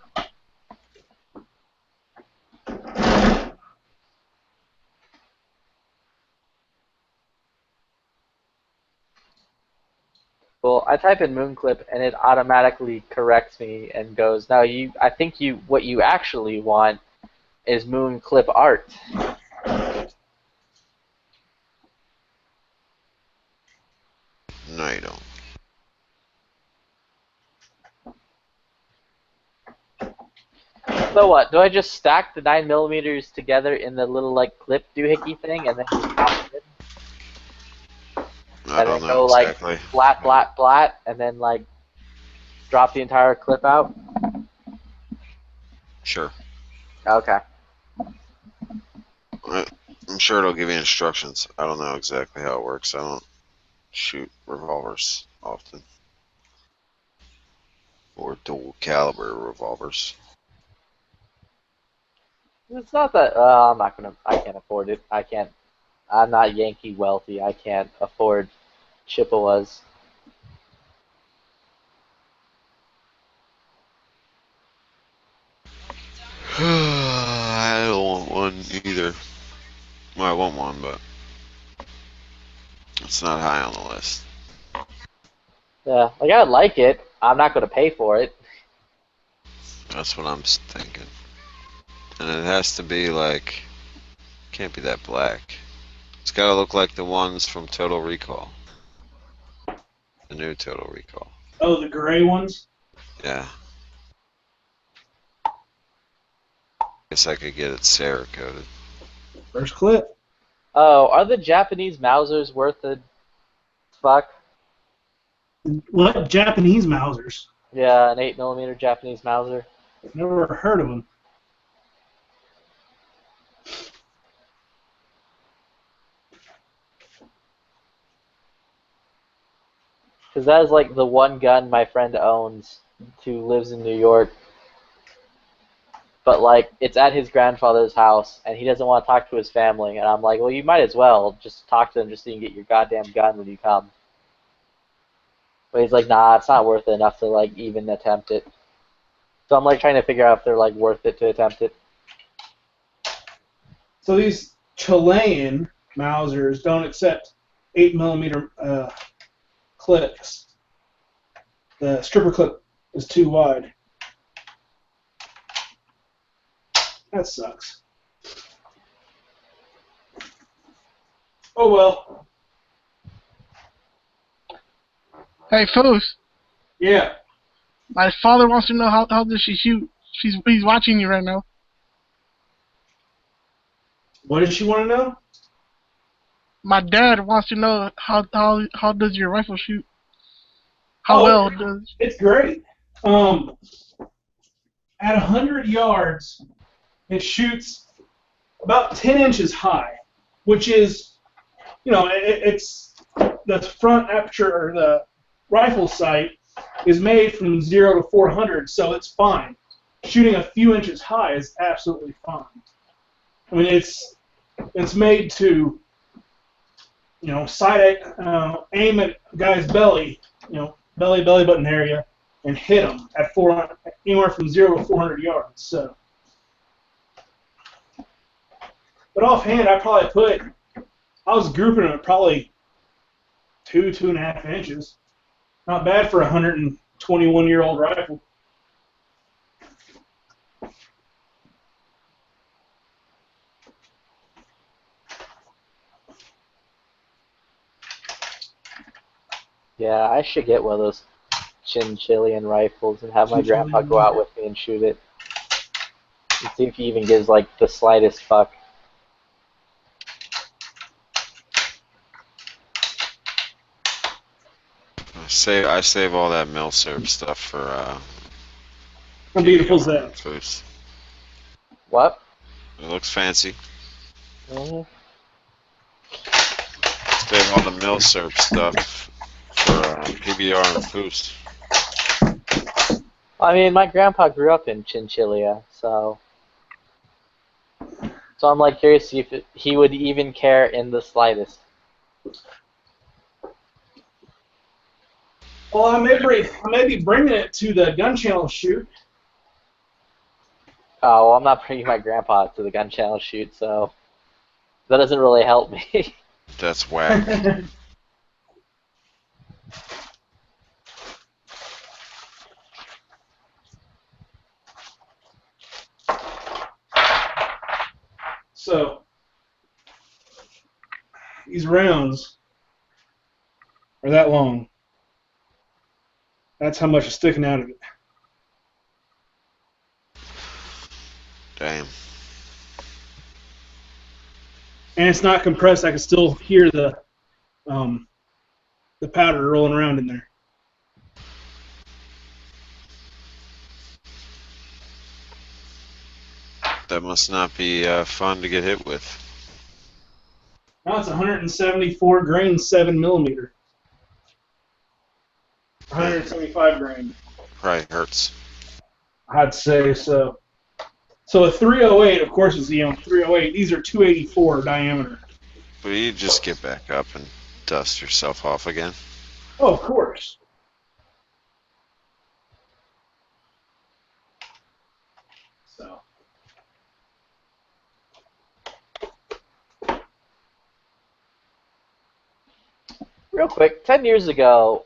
Well, I type in moon clip and it automatically corrects me and goes, "No, I think what you actually want is moon clip art." No, you don't. So what? Do I just stack the 9mm together in the little like clip doohickey thing and then just pop it in? I And don't then know go exactly. like flat, flat, flat, and then like drop the entire clip out? Sure. Okay. I'm sure it'll give you instructions. I don't know exactly how it works. I don't shoot revolvers often. Or dual caliber revolvers. It's not that. I can't afford it. I'm not Yankee wealthy. I can't afford Chippewas. I don't want one either. Well, I want one, but it's not high on the list. Yeah, like I would like it. I'm not going to pay for it. That's what I'm thinking. And it has to be like, can't be that black. It's got to look like the ones from Total Recall. The new Total Recall. Oh, the gray ones? Yeah. Guess I could get it Cerakoted. First clip. Oh, are the Japanese Mausers worth a fuck? What? Japanese Mausers? Yeah, an 8mm Japanese Mauser. Never heard of them. Because that is like the one gun my friend owns who lives in New York. But like, it's at his grandfather's house, and he doesn't want to talk to his family. And I'm like, well, you might as well just talk to them just so you can get your goddamn gun when you come. But he's like, nah, it's not worth it enough to like even attempt it. So I'm like trying to figure out if they're like worth it to attempt it. So these Chilean Mausers don't accept 8mm clips. The stripper clip is too wide. That sucks. Oh well. Hey, Foos, Yeah. my father wants to know how does she shoot. He's watching you right now. What did she want to know? My dad wants to know how does your rifle shoot? How Oh, well does? It's great. At 100 yards, it shoots about 10 inches high, which is, it's the front aperture, or the rifle sight is made from 0 to 400, so it's fine. Shooting a few inches high is absolutely fine. I mean, it's made to aim at a guy's belly, belly button area, and hit him at anywhere from 0 to 400 yards. So, but offhand, I was grouping him at probably 2.5 inches. Not bad for a 121-year-old rifle. Yeah, I should get one of those chinchillian rifles and have my grandpa go out with me and shoot it. And see if he even gives, like, the slightest fuck. I save all that milsurp stuff for How beautiful is that? foods. What? It looks fancy. Mm-hmm. Save all the milsurp stuff for PBR and Foos. I mean, my grandpa grew up in Chinchilla, so I'm like curious to see if he would even care in the slightest. Well, I may be bringing it to the gun channel shoot. Oh, well, I'm not bringing my grandpa to the gun channel shoot, so that doesn't really help me. That's whack. So, these rounds are that long. That's how much is sticking out of it. Damn. And it's not compressed. I can still hear the powder rolling around in there. That must not be fun to get hit with. Now it's 174 grain 7mm. 175 grain. Probably hurts. I'd say so. So a 308, of course, is 308. These are 284 diameter. But you just get back up and dust yourself off again. Oh, of course. So. Real quick, 10 years ago,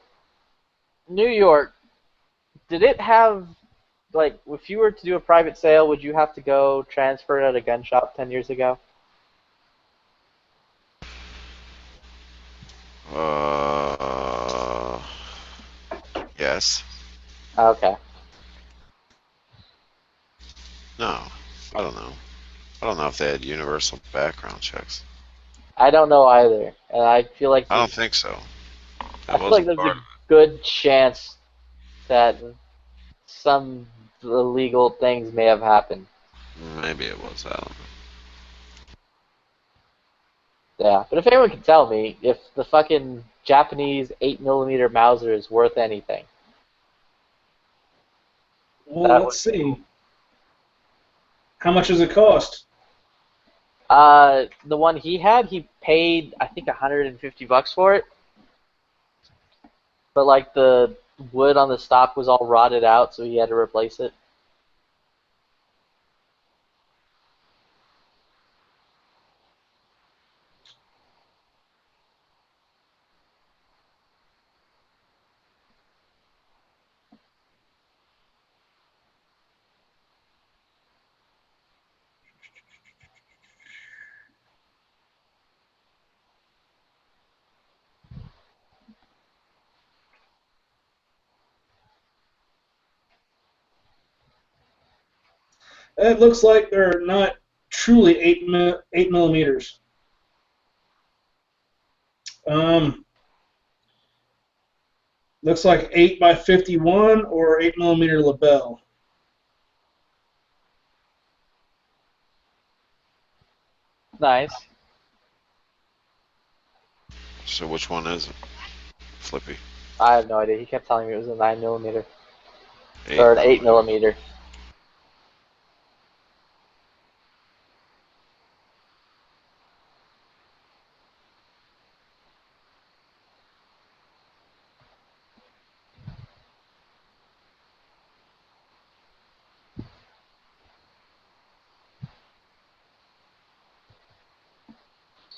New York, did it have, like, if you were to do a private sale, would you have to go transfer it at a gun shop 10 years ago? Yes. Okay. No, I don't know. I don't know if they had universal background checks. I don't know either, and I feel like I don't think so. I feel like there's a good chance that some illegal things may have happened. Maybe it was. I don't know. Yeah, but if anyone can tell me if the fucking Japanese 8mm Mauser is worth anything. Well, let's see. How much does it cost? The one he had, he paid, I think, $150 for it. But, like, the wood on the stock was all rotted out, so he had to replace it. It looks like they're not truly 8mm. Looks like 8x51 or 8mm Lebel. Nice. So which one is it? Flippy. I have no idea. He kept telling me it was a 9mm. Eight. Or an 8mm.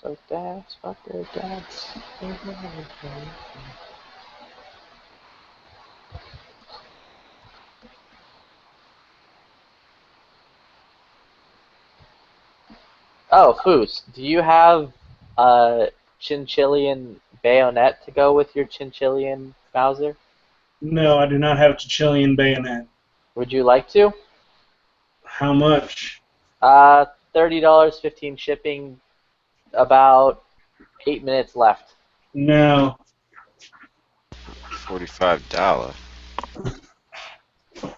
So dads, fuck their dads. Oh, Foos, do you have a Chinchillian bayonet to go with your Chinchillian Mauser? No, I do not have a Chichilian bayonet. Would you like to? How much? $30, 15 shipping, about 8 minutes left. No. $45. The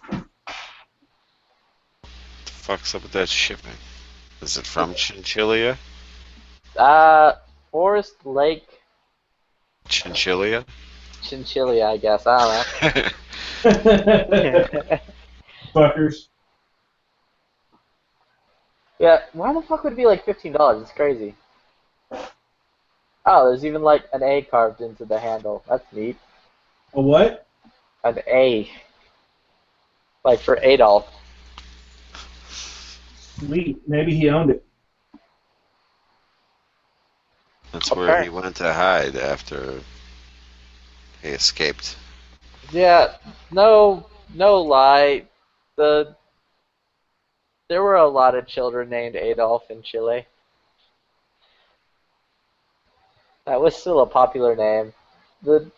fuck's up with that shipping? Is it from Chinchilla? Forest Lake Chinchilla? Chinchilla, I guess. I don't know. Fuckers. Yeah, why the fuck would it be like $15? It's crazy. Oh, there's even like an A carved into the handle. That's neat. A what? An A. Like for Adolf. Sweet. Maybe he owned it. That's where he went to hide after he escaped. Yeah, no lie. There were a lot of children named Adolf in Chile. That was still a popular name. The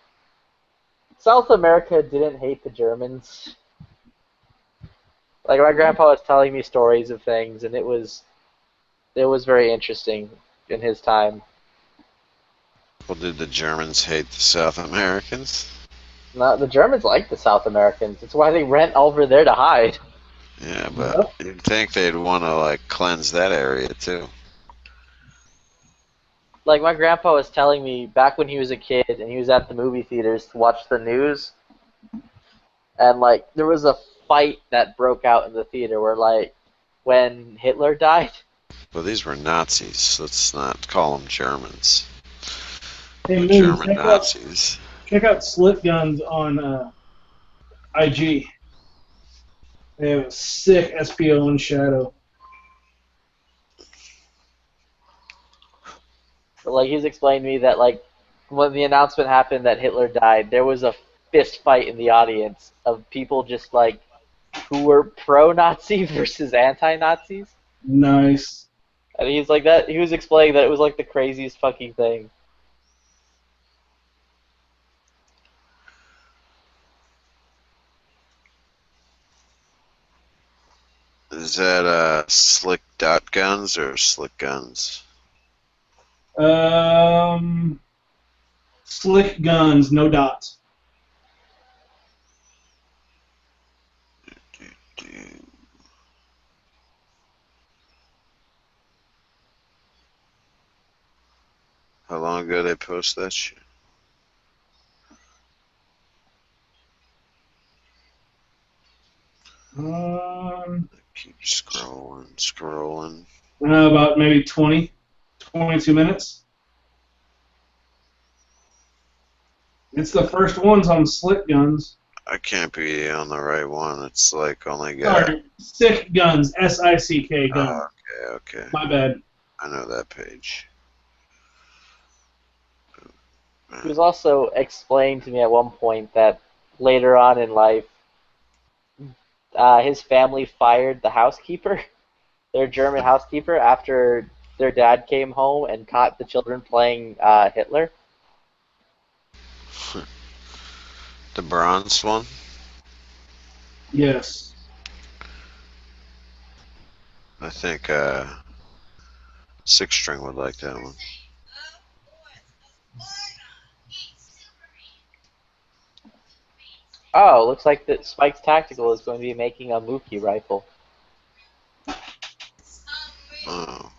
South America didn't hate the Germans. Like my grandpa was telling me stories of things, and it was very interesting in his time. Well, did the Germans hate the South Americans? No, the Germans like the South Americans. It's why they went over there to hide. Yeah, but you'd think they'd want to like cleanse that area too. Like my grandpa was telling me back when he was a kid and he was at the movie theaters to watch the news, and like there was a fight that broke out in the theater where like when Hitler died. Well, these were Nazis. Let's not call them Germans. Hey, Moon, German Nazis. Check out Slit Guns on IG. They have a sick SPO in Shadow. But, like he was explaining to me that like when the announcement happened that Hitler died, there was a fist fight in the audience of people just like who were pro-Nazi versus anti-Nazis. Nice. And he's like that. He was explaining that it was like the craziest fucking thing. Is that slick dot guns or slick guns? Slick Guns, no dots. How long ago they post that shit? Keep scrolling. About maybe 22 minutes. It's the first ones on Slick Guns. I can't be on the right one. It's like only got. Sorry, Sick Guns, SICK Guns. Oh, okay. My bad. I know that page. He was also explained to me at one point that later on in life, his family fired the housekeeper, their German housekeeper, after their dad came home and caught the children playing Hitler. The bronze one? Yes. I think Six String would like that one. Oh, looks like that Spike's Tactical is going to be making a Mookie rifle. Oh.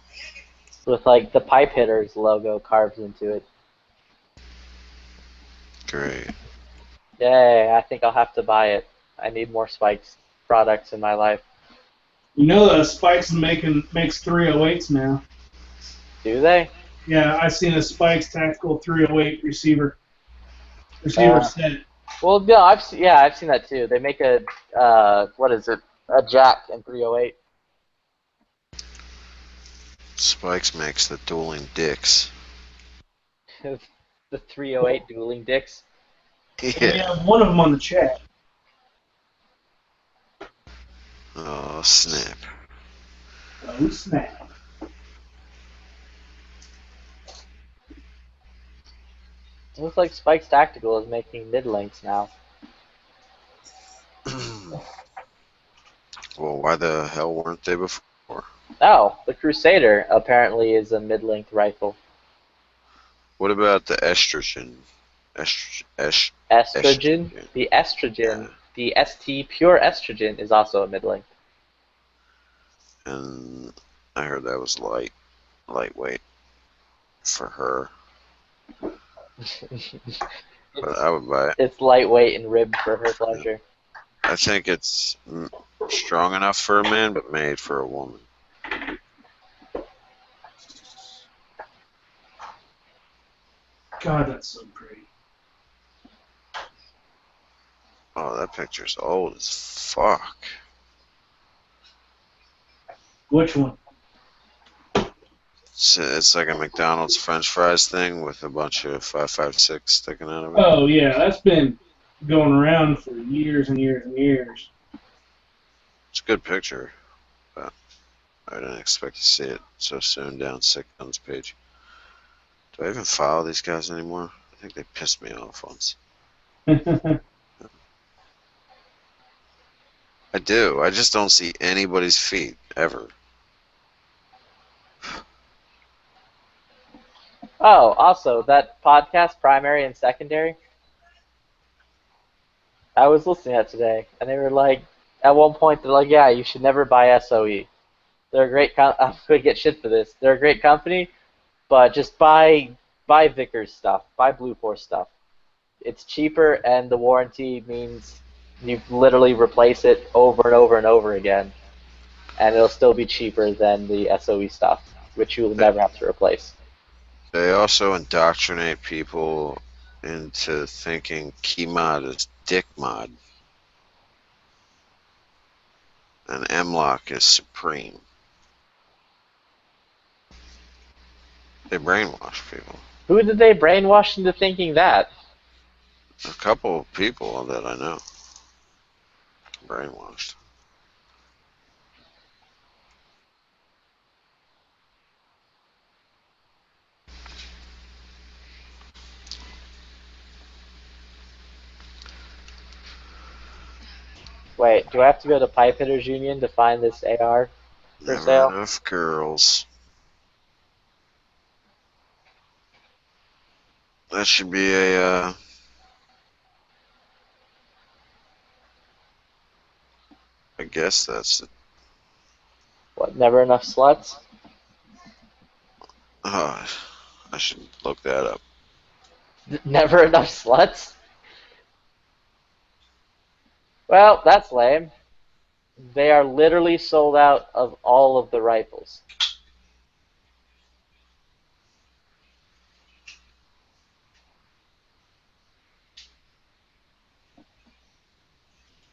With like the Pipe Hitters logo carved into it. Great. Yay, I think I'll have to buy it. I need more Spike's products in my life. You know that Spikes makes 308s now. Do they? Yeah, I've seen a Spikes Tactical 308 receiver set. Well, no, I've seen that too. They make a what is it? A jack in 308. Spikes makes the dueling dicks. The 308 dueling dicks. We Yeah. have one of them on the chat. Oh, snap. Oh, snap. It looks like Spike's Tactical is making mid-lengths now. Well, why the hell weren't they before? Oh, the Crusader apparently is a mid-length rifle. What about the estrogen? Estrogen. Estrogen? Estrogen. The estrogen, Yeah. the ST pure estrogen is also a mid-length. And I heard that was lightweight for her. But I would buy it. It's lightweight and ribbed for her pleasure. I think it's strong enough for a man, but made for a woman. God, that's so pretty. Oh, that picture's old as fuck. Which one? It's like a McDonald's French fries thing with a bunch of 5.56 sticking out of it. Oh, yeah, that's been going around for years and years and years. It's a good picture, but I didn't expect to see it so soon down Sick Guns page. Do I even follow these guys anymore? I think they pissed me off once. I do. I just don't see anybody's feet, ever. Oh, also, that podcast, Primary and Secondary, I was listening to that today, and they were like, at one point, they're like, yeah, you should never buy SOE. They're a great I'm going to get shit for this. They're a great company, but just buy Vickers stuff. Buy Blue Force stuff. It's cheaper, and the warranty means you literally replace it over and over and over again, and it'll still be cheaper than the SOE stuff, which you'll never have to replace. They also indoctrinate people into thinking Keymod is dick mod. And M-Lock is supreme. They brainwash people. Who did they brainwash into thinking that? A couple of people that I know. Brainwashed. Wait, do I have to go to Pipe Hitters Union to find this AR for Never sale? enough girls. That should be a, I guess that's it. What, never enough sluts? I should look that up. Never enough sluts? Well, that's lame. They are literally sold out of all of the rifles.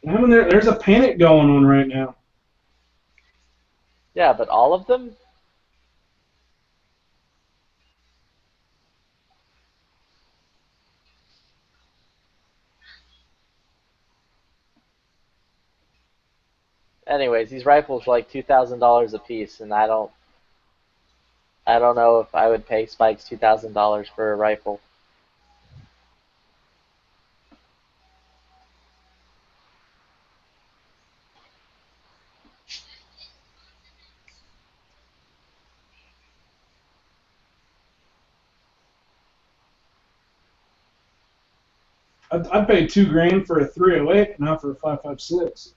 I mean, there's a panic going on right now. Yeah, but all of them? Anyways, these rifles are like $2,000 a piece, and I don't know if I would pay Spikes $2,000 for a rifle. I paid $2,000 for a 308, not for a 5.56.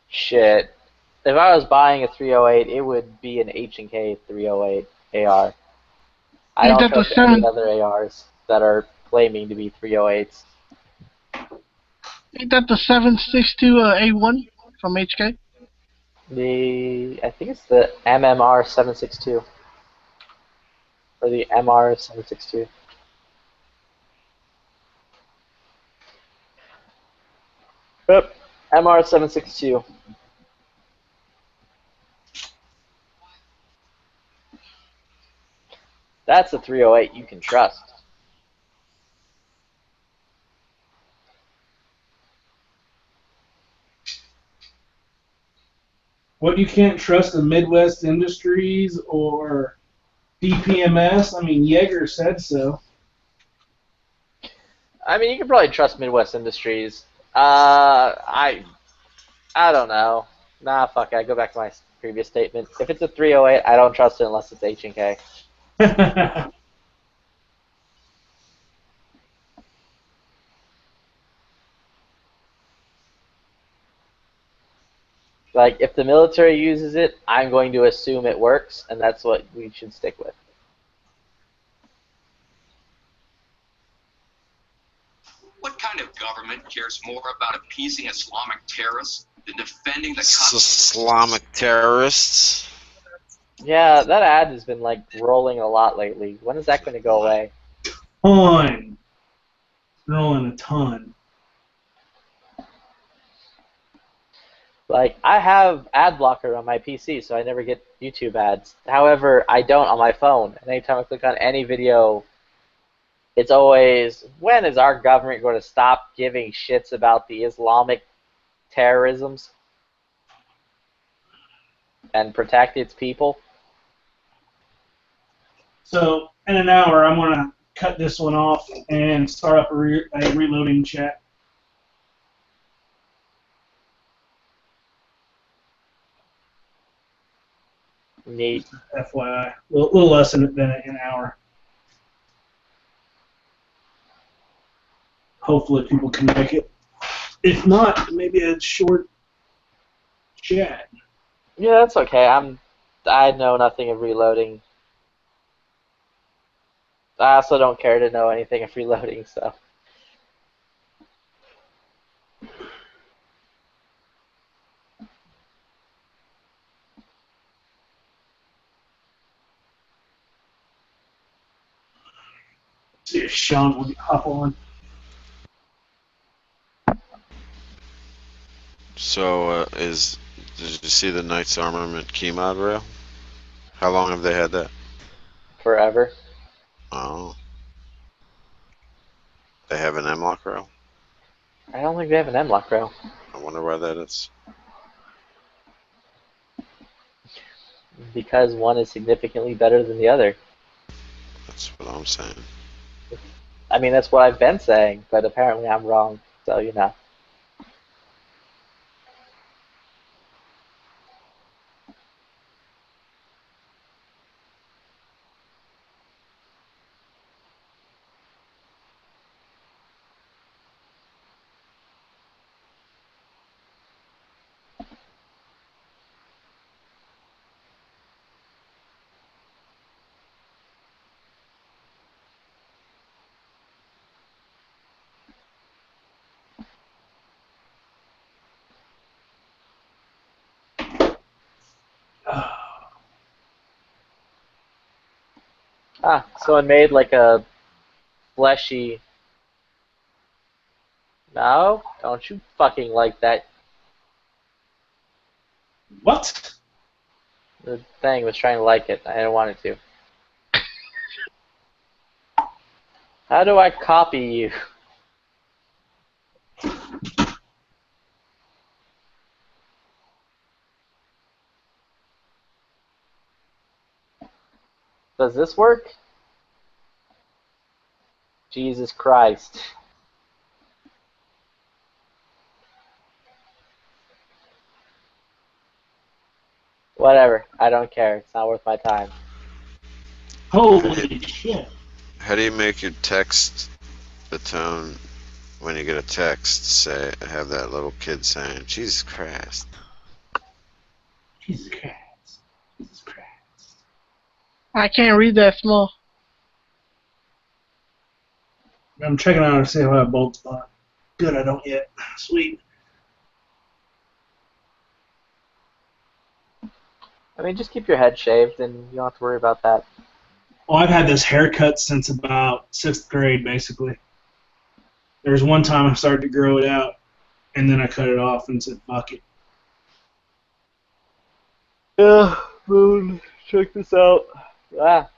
Shit. If I was buying a 308, it would be an H&K 308 AR. I Ain't don't that the trust any 7? other ARs that are claiming to be 308s. Ain't that the 7.62 A1 from HK? I think it's the MMR 762. Or the MR 762. Yep, MR 762. That's a 308 you can trust. What you can't trust in Midwest Industries or DPMS? I mean, Jaeger said so. I mean, you can probably trust Midwest Industries. I don't know. Nah, fuck it. I go back to my previous statement. If it's a 308, I don't trust it unless it's H&K. Like, if the military uses it, I'm going to assume it works, and that's what we should stick with. What kind of government cares more about appeasing Islamic terrorists than defending the Islamic terrorists. Yeah, that ad has been, like, rolling a lot lately. When is that going to go away? Ton. Rolling a ton. Like, I have ad blocker on my PC, so I never get YouTube ads. However, I don't on my phone. And anytime I click on any video, it's always, when is our government going to stop giving shits about the Islamic terrorisms and protect its people? So, in an hour, I'm going to cut this one off and start up a reloading chat. Neat. FYI. A little less than an hour. Hopefully people can make it. If not, maybe a short chat. Yeah, that's okay. I know nothing of reloading. I also don't care to know anything of reloading, so. See if Sean will hop on. So, did you see the Knight's Armament key mod rail? How long have they had that? Forever. Oh. They have an M-lock rail? I don't think they have an M-lock rail. I wonder why that is. Because one is significantly better than the other. That's what I'm saying. I mean, that's what I've been saying, but apparently I'm wrong, so you know. Someone made like a fleshy... No? Don't you fucking like that. What? The thing was trying to like it. I didn't want it to. How do I copy you? Does this work? Jesus Christ. Whatever. I don't care. It's not worth my time. Holy shit. How do you make your text, the tone, when you get a text, say, have that little kid saying, Jesus Christ? Jesus Christ. Jesus Christ. I can't read that small. I'm checking out to see if I have bold spot. Good, I don't yet. Sweet. I mean, just keep your head shaved and you don't have to worry about that. Well, I've had this haircut since about 6th grade, basically. There was one time I started to grow it out, and then I cut it off and said, fuck it. Yeah, Moon, check this out. Ah.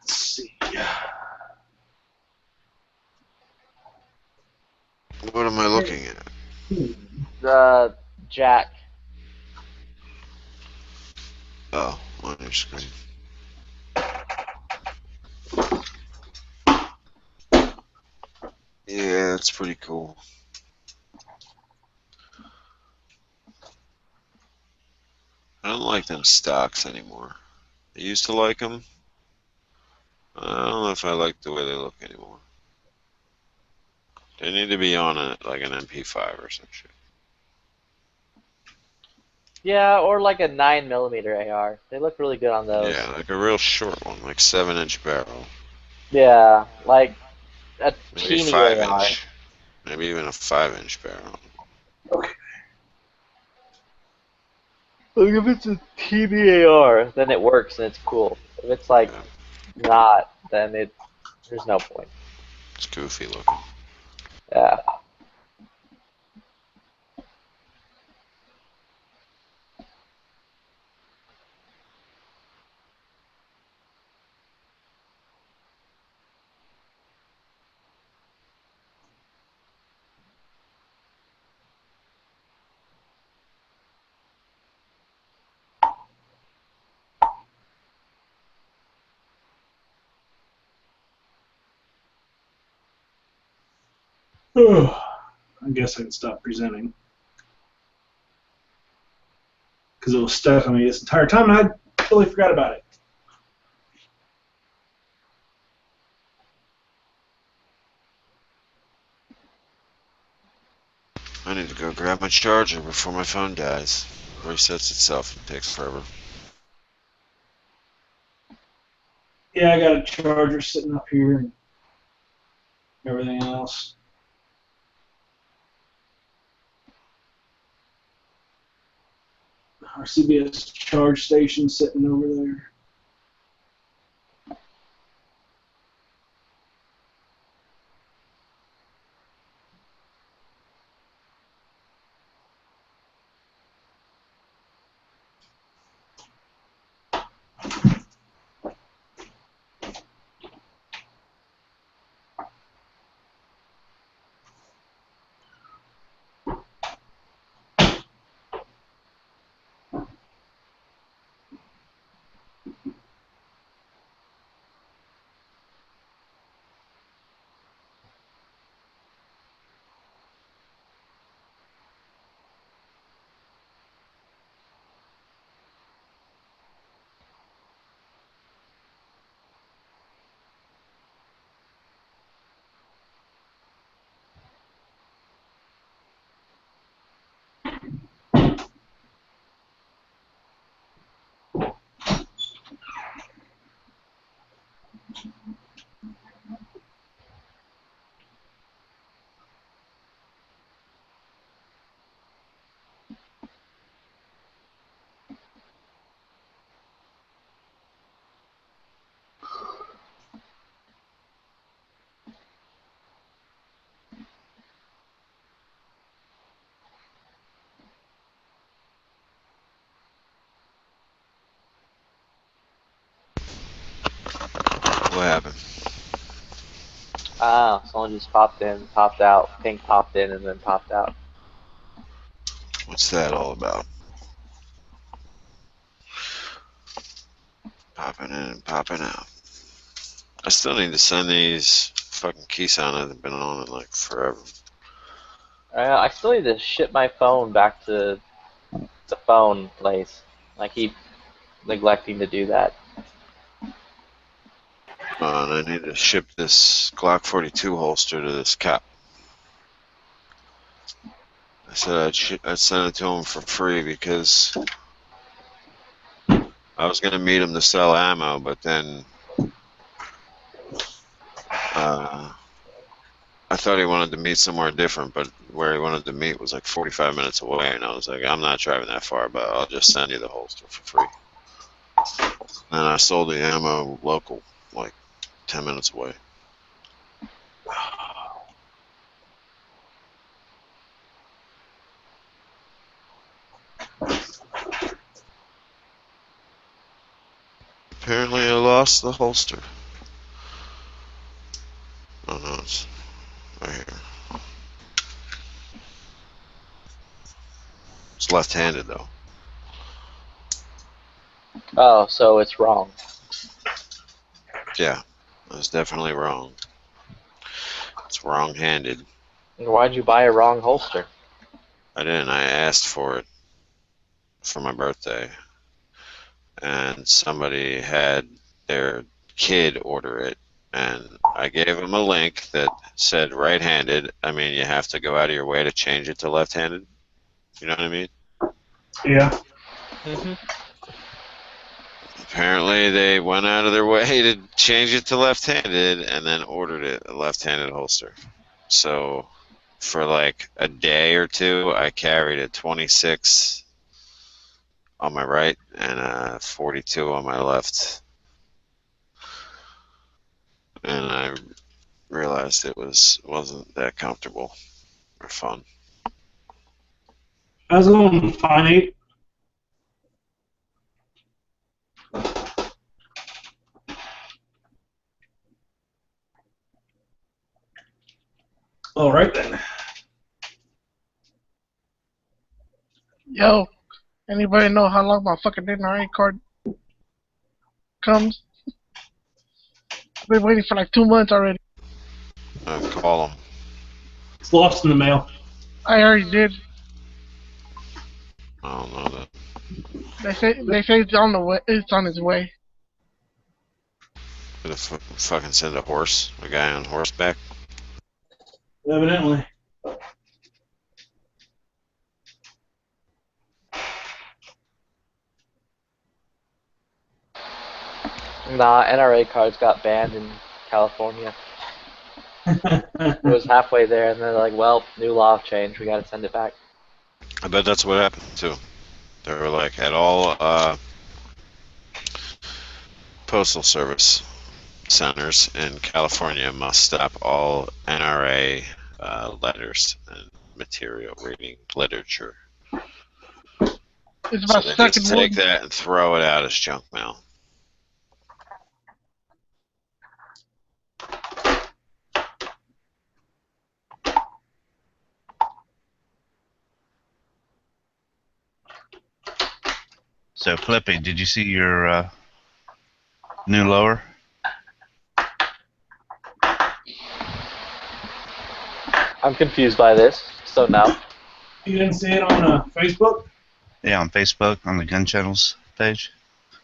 Let's see. What am I looking at? Jack. Oh, on your screen. Yeah, that's pretty cool. I don't like them stocks anymore. I used to like them. I don't know if I like the way they look anymore. They need to be on like an MP5 or some shit. Yeah, or like a 9mm AR. They look really good on those. Yeah, like a real short one, like 7-inch barrel. Yeah, like a Maybe teeny 5 AR. inch. Maybe even a 5-inch barrel. Like if it's a teeny AR, then it works and it's cool. If it's like Yeah, not, then there's no point. it's goofy looking. Yeah. I guess I can stop presenting. Because it was stuck on me this entire time and I totally forgot about it. I need to go grab my charger before my phone dies. Resets itself and takes forever. Yeah, I got a charger sitting up here and everything else. Our CBS charge station sitting over there. What happened? Someone just popped in, popped out. Pink popped in and then popped out. What's that all about? Popping in and popping out. I still need to send these fucking Keysound. I've been on it like forever. I still need to ship my phone back to the phone place. I keep neglecting to do that. And I need to ship this Glock 42 holster to this cop. I said I'd send it to him for free because I was going to meet him to sell ammo, but then I thought he wanted to meet somewhere different, but where he wanted to meet was like 45 minutes away, and I was like, I'm not driving that far, but I'll just send you the holster for free. And I sold the ammo local, like 10 minutes away. lost the holster. Oh no, it's right here. It's left-handed though. Oh, so it's wrong. Yeah, I was definitely wrong. It's wrong-handed. Why'd you buy a wrong holster? I didn't. I asked for it for my birthday, and somebody had their kid order it, and I gave them a link that said right-handed. I mean, you have to go out of your way to change it to left-handed. You know what I mean? Yeah. Mm-hmm. Apparently, they went out of their way to change it to left-handed, and then ordered it a left-handed holster. So, for like a day or two, I carried a 26 on my right and a 42 on my left. And I realized it wasn't that comfortable or fun. I was going fine 8. All right then. Yo, anybody know how long my fucking NRA card comes? I've been waiting for like 2 months already. Call them. It's lost in the mail. I already did. I don't know that. They say it's on the way. It's on its way. Gonna fucking send a horse, a guy on horseback. Evidently. Nah, NRA cards got banned in California. It was halfway there, and they're like, well, new law changed, we gotta send it back. I bet that's what happened too. They were like, at all postal service centers in California must stop all NRA letters and material reading literature. It's So about they stuck just in take wood. that and throw it out as junk mail. So, Flippy, did you see your new lower? I'm confused by this, so no. You didn't see it on Facebook? Yeah, on Facebook, on the Gun Channels page.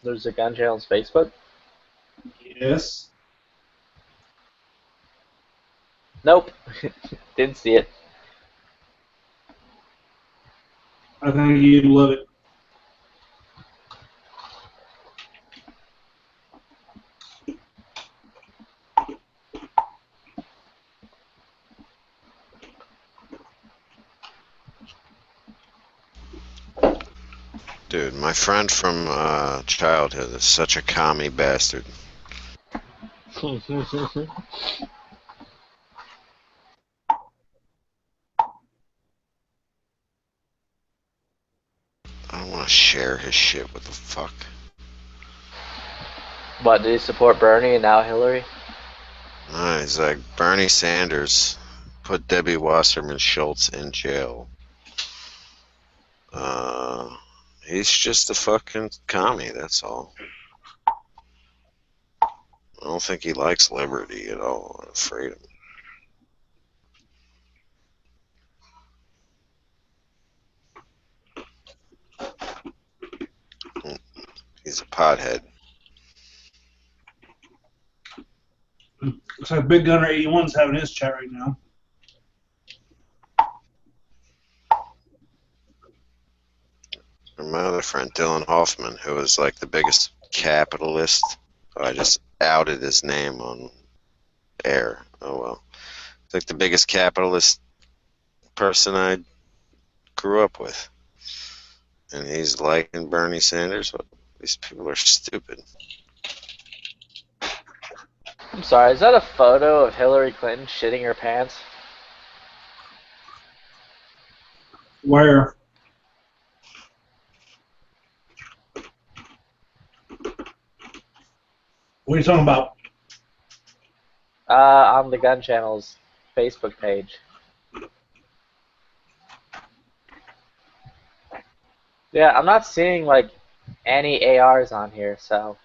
There's a Gun Channel's Facebook? Yes. Nope. Didn't see it. I think you'd love it. Dude, my friend from childhood is such a commie bastard. I don't want to share his shit. What the fuck? What, did he support Bernie and now Hillary? No, he's like, Bernie Sanders put Debbie Wasserman Schultz in jail. He's just a fucking commie, that's all. I don't think he likes liberty at all. I'm afraid of him. He's a pothead. Looks like Big Gunner 81's having his chat right now. And my other friend, Dylan Hoffman, who was like the biggest capitalist. I just outed his name on air. Oh well. It's like the biggest capitalist person I grew up with. And he's liking Bernie Sanders. Well, these people are stupid. I'm sorry, is that a photo of Hillary Clinton shitting her pants? Where? What are you talking about? On the Gun Channel's Facebook page. Yeah, I'm not seeing like any ARs on here, so.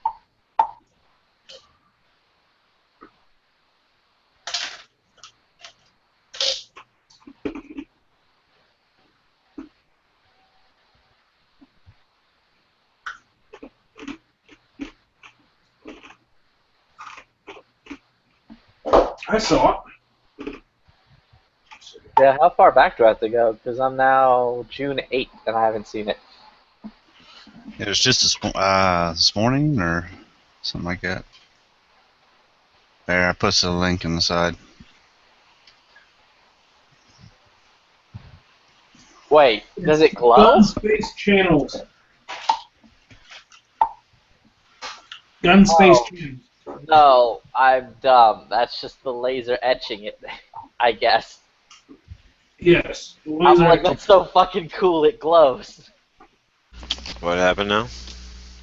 I saw it. Yeah, how far back do I have to go? Because I'm now June 8th and I haven't seen it. It was just this morning or something like that. There, I put the link in the side. Wait, does it glow? Gun Space Channels. Gun Space Channels. No, I'm dumb. That's just the laser etching it, I guess. Yes. I'm like, that's so fucking cool, it glows. What happened now?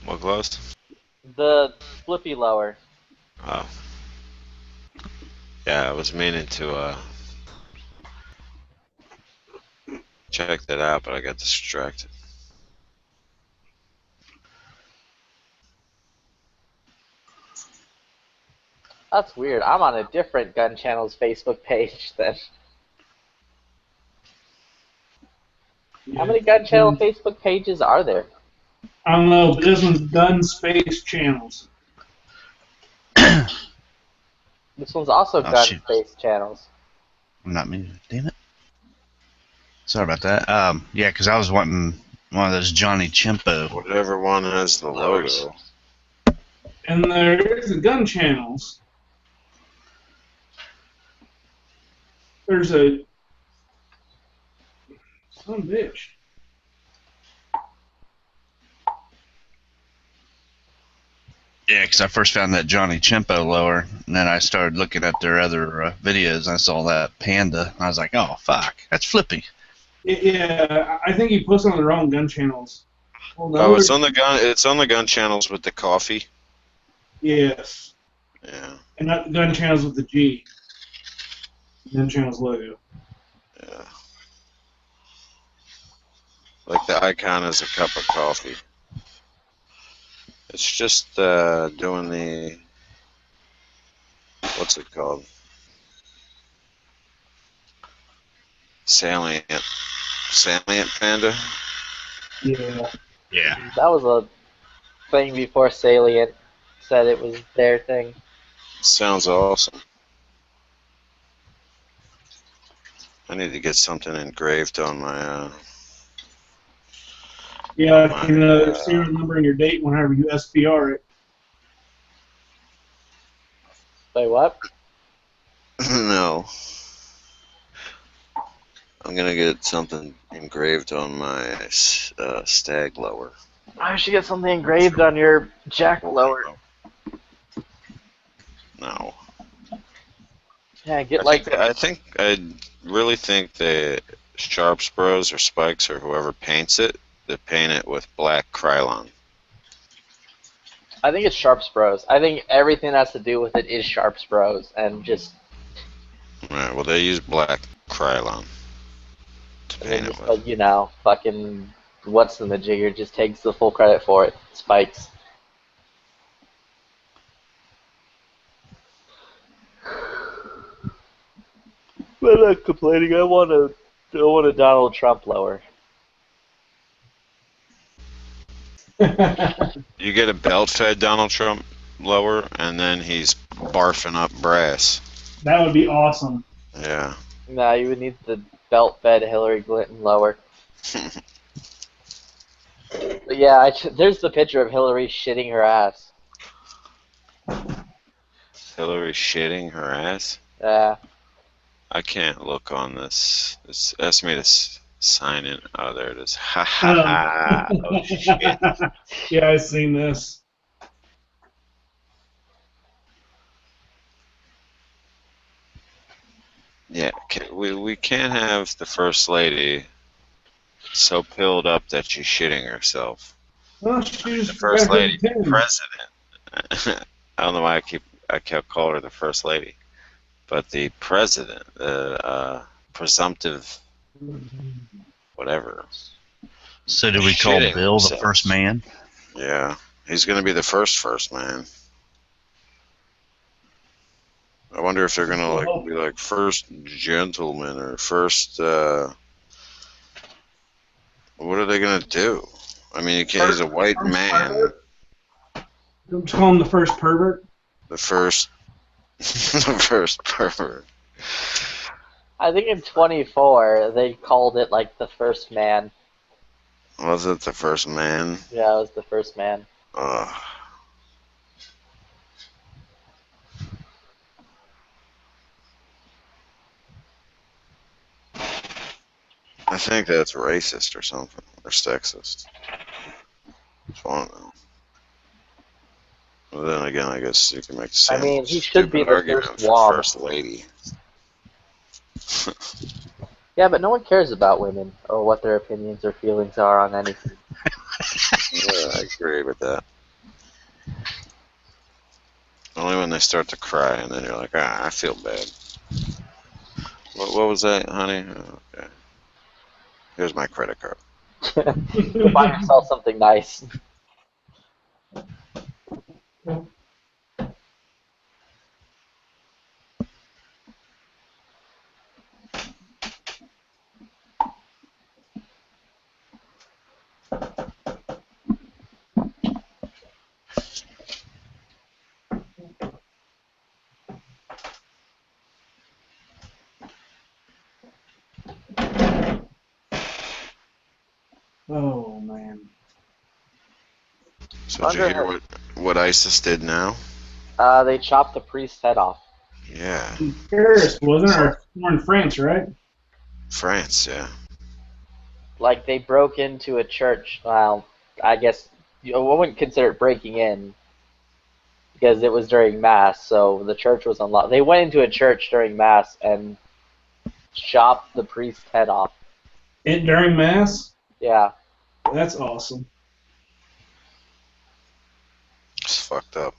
What glows? The flippy lower. Oh. Yeah, I was meaning to check that out, but I got distracted. That's weird. I'm on a different Gun Channel's Facebook page then. How many Gun Channel Facebook pages are there? I don't know, but this one's Gun Space Channels. This one's also Oh, Gun shoot. Space Channels. Not me. Damn it. Sorry about that. Yeah, because I was wanting one of those Johnny Chimpo. Whatever one has the logo. And there's the Gun Channels. There's a... Son of a bitch. Yeah, because I first found that Johnny Chimpo lower, and then I started looking at their other videos, and I saw that Panda, and I was like, oh, fuck, that's Flippy. Yeah, I think you posted on the wrong Gun Channels. Well, Oh, it's on the gun. It's on the Gun Channels with the coffee. Yes. Yeah. And not the Gun Channels with the G. Gun Channels logo. Yeah. Like the icon is a cup of coffee. It's just doing the, what's it called? Salient Panda. Yeah. Yeah. That was a thing before Salient said it was their thing. Sounds awesome. I need to get something engraved on my. Yeah, I can serial number and your date whenever you SPR it. Wait, what? No. I'm gonna get something engraved on my stag lower. I should get something engraved on your jack lower. No. Yeah, get like. I really think the Sharps Bros or Spikes or whoever paints it, they paint it with black Krylon. I think it's Sharps Bros. I think everything that has to do with it is Sharps Bros. And just. Right. Well, they use black Krylon to paint it with. Like, you know, fucking. What's in the jigger just takes the full credit for it. Spikes. I'm not complaining. I want a Donald Trump lower. You get a belt-fed Donald Trump lower, and then he's barfing up brass. That would be awesome. Yeah. Nah, you would need the belt-fed Hillary Clinton lower. But yeah, there's the picture of Hillary shitting her ass. Hillary shitting her ass? Yeah. I can't look on this. It's asked me to sign in. Oh, there it is. Ha ha ha. Oh, shit. Yeah, I've seen this. Yeah, we can't have the First Lady so pilled up that she's shitting herself. Well, she The just First forgot her Lady, pin. President. I don't know why I kept calling her the first lady, but the president, presumptive, whatever. So do we call Shitting Bill the themselves. first man? Yeah, he's gonna be the first man. I wonder if they're gonna like be like first gentleman or first. What are they gonna do? I mean, he's a white man. Don't call him the first pervert. The first pervert. I think in 24 they called it like the first man. Was it the first man? Yeah, it was the first man. I think that's racist or something, or sexist. I don't know. Well, then again, I guess you can make the same I mean, he should be the argument first for wob. first lady. Yeah, but no one cares about women or what their opinions or feelings are on anything. Yeah, I agree with that. Only when they start to cry, and then you're like, I feel bad. What was that, honey? Oh, okay. Here's my credit card. Go buy yourself something nice. Oh man. So did you hear what ISIS did now? They chopped the priest's head off. Yeah. In Paris, wasn't it? Or in France, right? France, yeah. Like, they broke into a church. Well, I guess I wouldn't consider it breaking in because it was during Mass, so the church was unlocked. They went into a church during Mass and chopped the priest's head off. During Mass? Yeah. That's awesome. It's fucked up.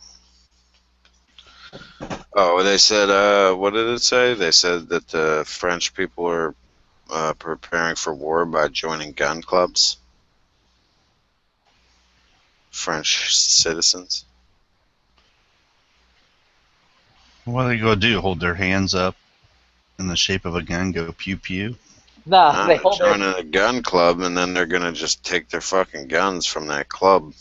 Oh, they said, what did it say? They said that the French people are preparing for war by joining gun clubs. French citizens. What are they going to do? Hold their hands up in the shape of a gun, go pew pew? Nah, they hold join a gun club, and then they're going to just take their fucking guns from that club.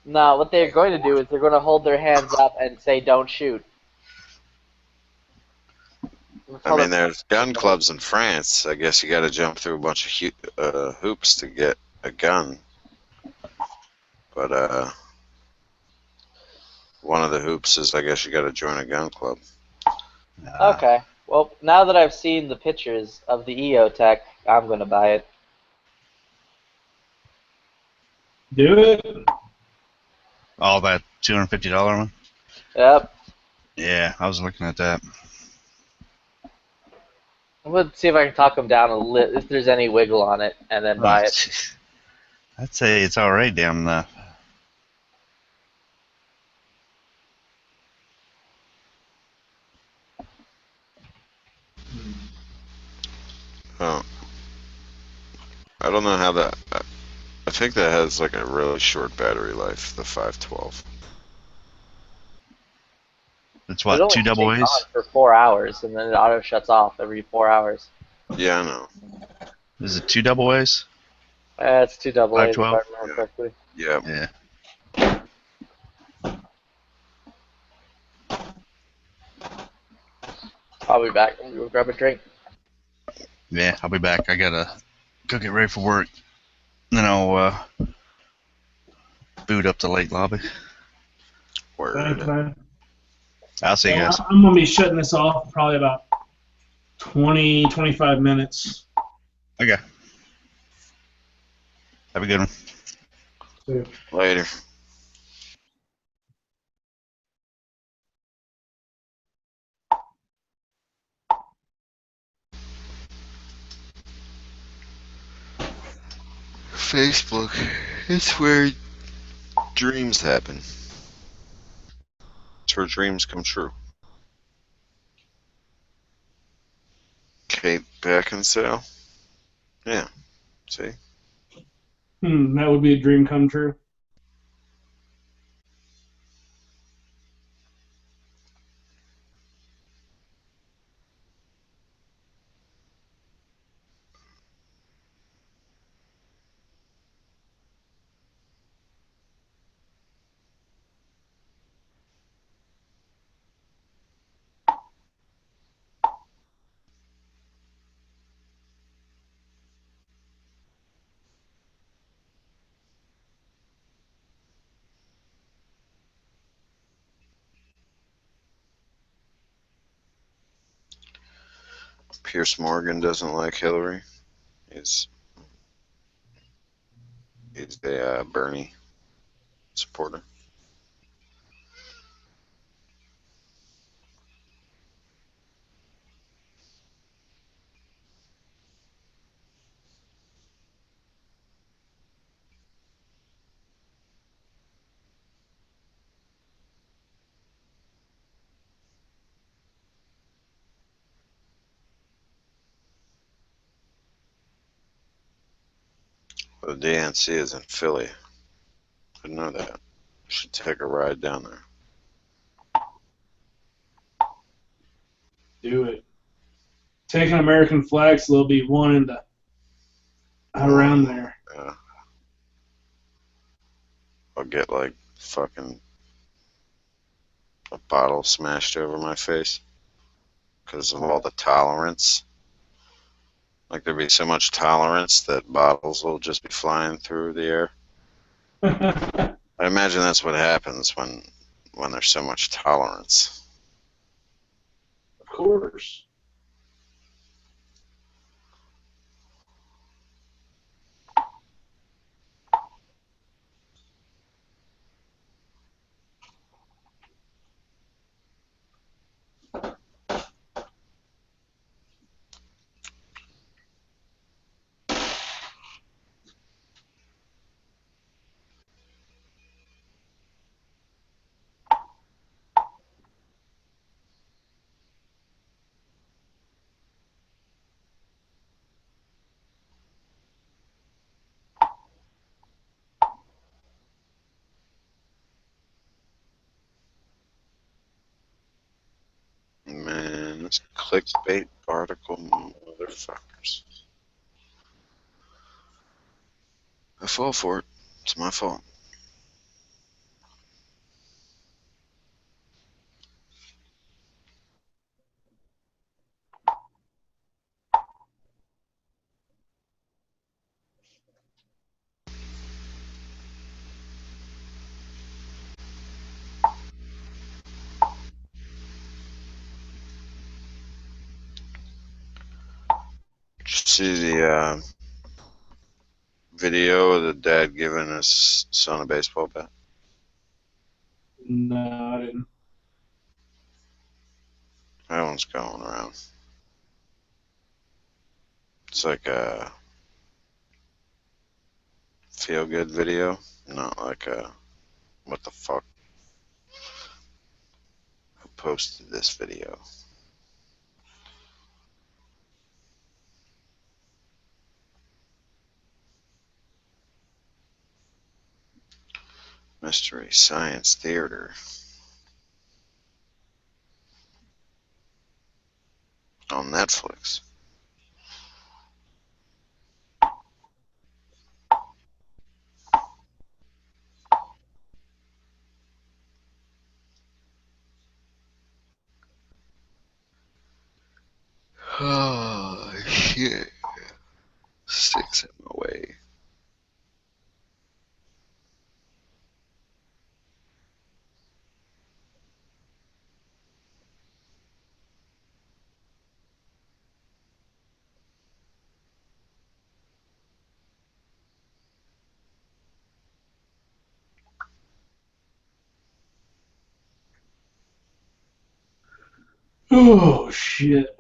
No, what they're going to do is they're going to hold their hands up and say, "Don't shoot." I mean, there's gun clubs in France. I guess you got to jump through a bunch of hoops to get a gun. But one of the hoops is, I guess, you got to join a gun club. Okay. Well, now that I've seen the pictures of the EOTech, I'm going to buy it. Do it. Oh, that $250 one? Yep. Yeah, I was looking at that. I'm going to see if I can talk them down a little, if there's any wiggle on it, and then buy it. I'd say it's alright down the... Oh. I don't know how that... I think that has like a really short battery life, the 512. It's what, 2 double A's? For 4 hours, and then it auto shuts off every 4 hours. Yeah, I know. Is it 2 double A's? It's 2 double A's, if I 512? remember correctly. Yeah. I'll be back. I'm going to grab a drink. Yeah, I'll be back. I gotta go get ready for work. Then I'll boot up the late lobby. Thanks, man. I'll see you guys. I'm going to be shutting this off in probably about 20, 25 minutes. Okay. Have a good one. See you. Later. Facebook. It's where dreams happen. where dreams come true. Kate Beckinsale. Yeah. See? That would be a dream come true. Pierce Morgan doesn't like Hillary. He's a Bernie supporter. The DNC is in Philly. Didn't know that. Should take a ride down there. Do it. Take an American flag so they'll be wanting to around there. I'll get like fucking a bottle smashed over my face because of all the tolerance. Like there'd be so much tolerance that bottles will just be flying through the air. I imagine that's what happens when there's so much tolerance. Of course. Man, this clickbait article, motherfuckers. I fall for it. It's my fault. Did you see the video of the dad giving his son a baseball bat? No, I didn't. That one's going around. It's like a feel-good video, not like a what the fuck. Who posted this video? Mystery Science Theater on Netflix. Oh, shit. Sticks in my way. Oh, shit.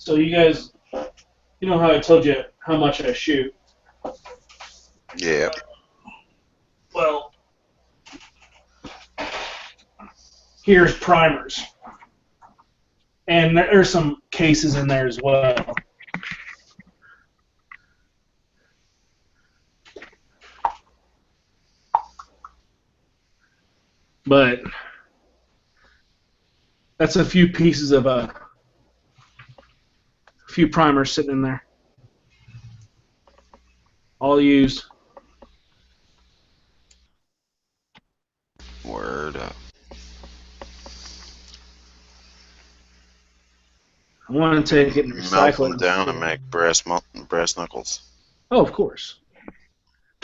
So you guys, you know how I told you how much I shoot. Yeah. Well, here's primers. And there's some cases in there as well. But that's a few pieces of a few primers sitting in there. All used. Word up. I want to take it and Melt recycle them it. down and make brass knuckles. Oh, of course.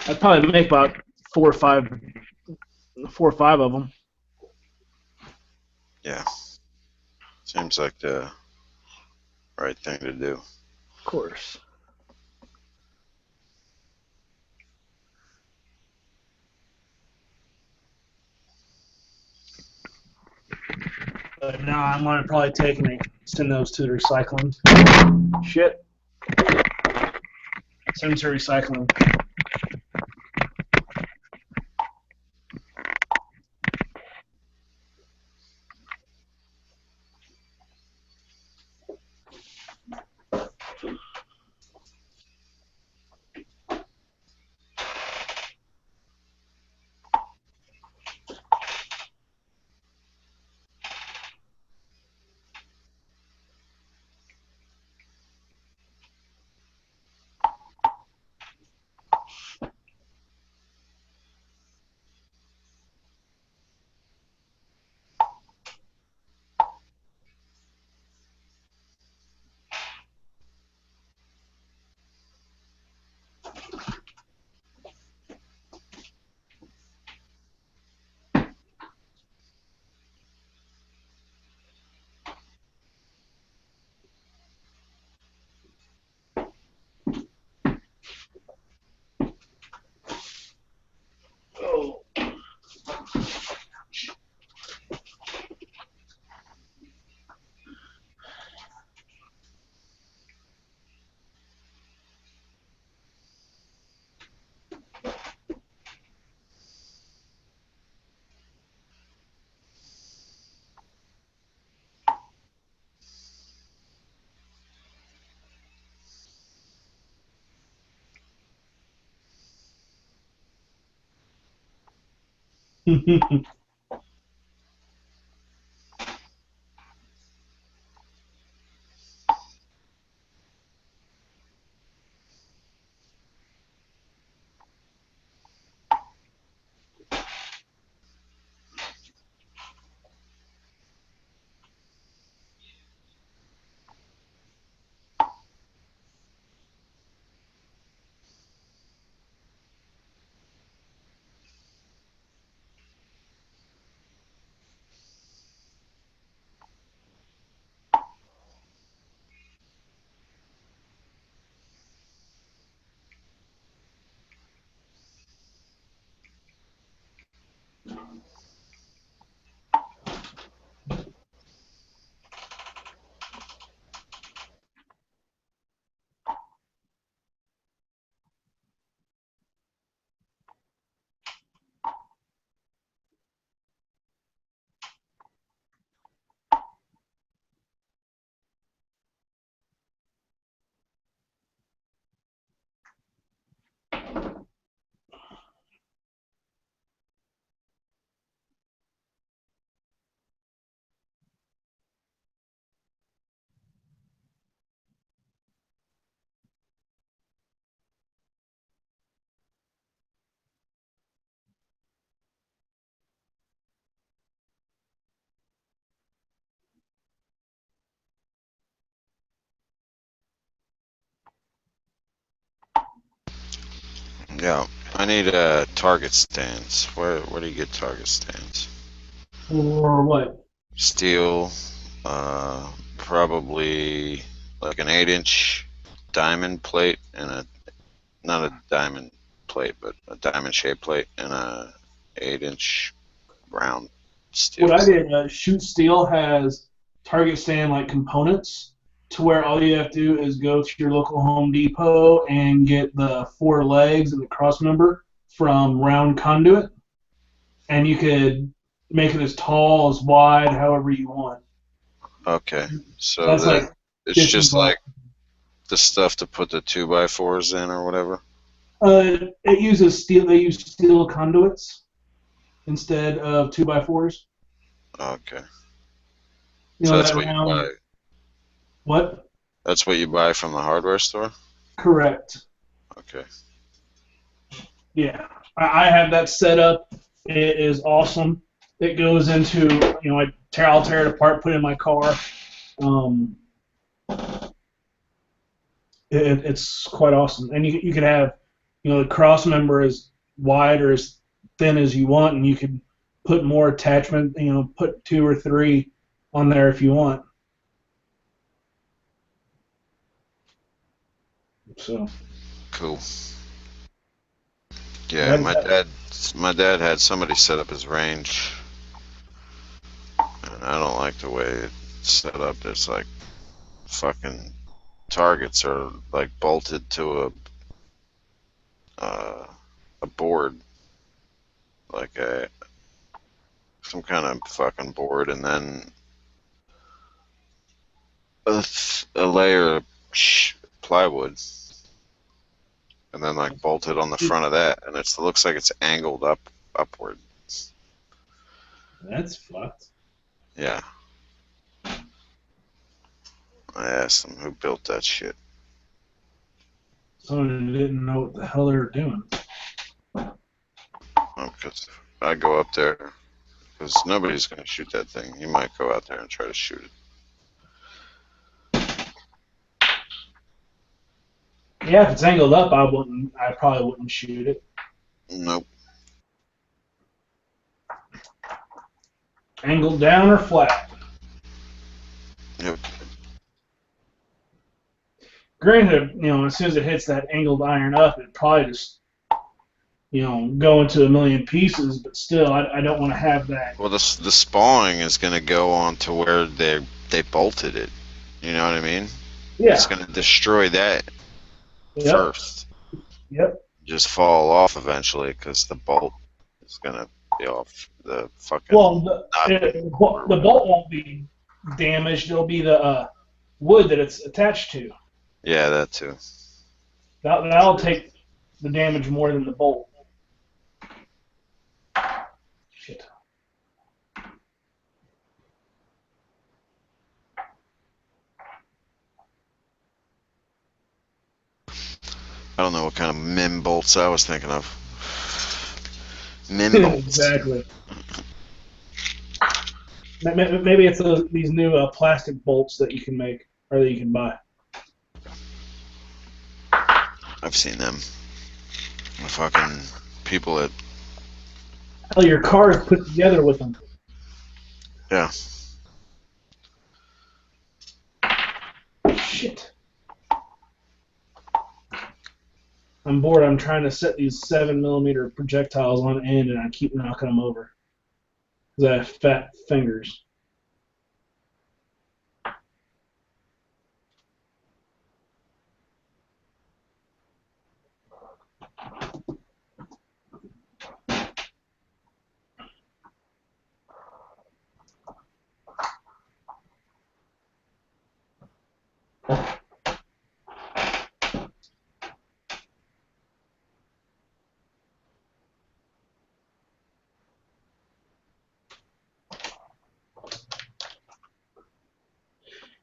I'd probably make about 4 or 5 of them. Yeah. Seems like the right thing to do. Of course. But now I'm going to probably take and send those to the recycling. Shit. Send them to recycling. Oh. Yeah. I need target stands. Where do you get target stands? Or what? Steel, probably like an 8-inch diamond plate and not a diamond plate, but a diamond shaped plate and a 8-inch steel. What I did, Shoot Steel has target stand like components, to where all you have to do is go to your local Home Depot and get the 4 legs and the cross member from round conduit, and you could make it as tall, as wide, however you want. Okay, so That's then like it's 50 just bucks. like the stuff to put the 2x4s in or whatever. It uses steel. They use steel conduits instead of 2x4s. Okay, You so know that's that what you round. buy. What? That's what you buy from the hardware store. Correct. Okay. Yeah, I have that set up. It is awesome. It goes into, I'll tear it apart, put it in my car. It's quite awesome, and you can have, the cross member as wide or as thin as you want, and you can put more attachment. Put 2 or 3 on there if you want. So Cool. Yeah, that- my dad had somebody set up his range, and I don't like the way it's set up. It's like fucking targets are like bolted to a board, like some kind of fucking board, and then a layer of plywood, and then like bolted on the front of that, and it looks like it's angled upward. That's fucked. Yeah. I asked them who built that shit. Someone who didn't know what the hell they were doing. Because I go up there, because nobody's going to shoot that thing. You might go out there and try to shoot it. Yeah, if it's angled up, I probably wouldn't shoot it. Nope. Angled down or flat. Yep. Granted, as soon as it hits that angled iron up, it probably just, go into a million pieces. But still, I don't want to have that. Well, the spawning is going to go on to where they bolted it. You know what I mean? Yeah. It's going to destroy that first. Yep. Just fall off eventually because the bolt is going to be off the fucking. Well, the bolt won't be damaged. It'll be the wood that it's attached to. Yeah, that too. That'll take the damage more than the bolt. Shit. I don't know what kind of MIM bolts I was thinking of. MIM bolts. Exactly. Maybe it's these new plastic bolts that you can make or that you can buy. I've seen them. The fucking people that. Hell, your car is put together with them. Yeah. Shit. I'm bored. I'm trying to set these 7mm projectiles on end, and I keep knocking them over. Because I have fat fingers.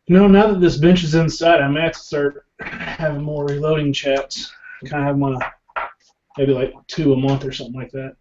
Now that this bench is inside, I may have to start having more reloading chats. Kind of have them on maybe like 2 a month or something like that.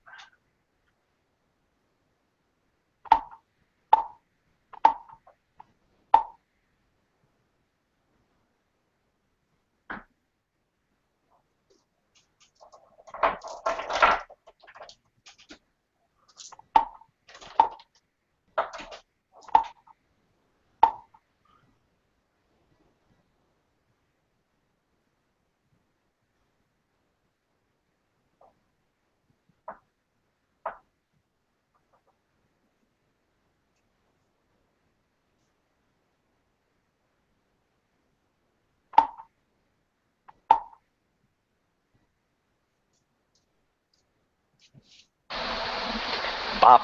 Pop.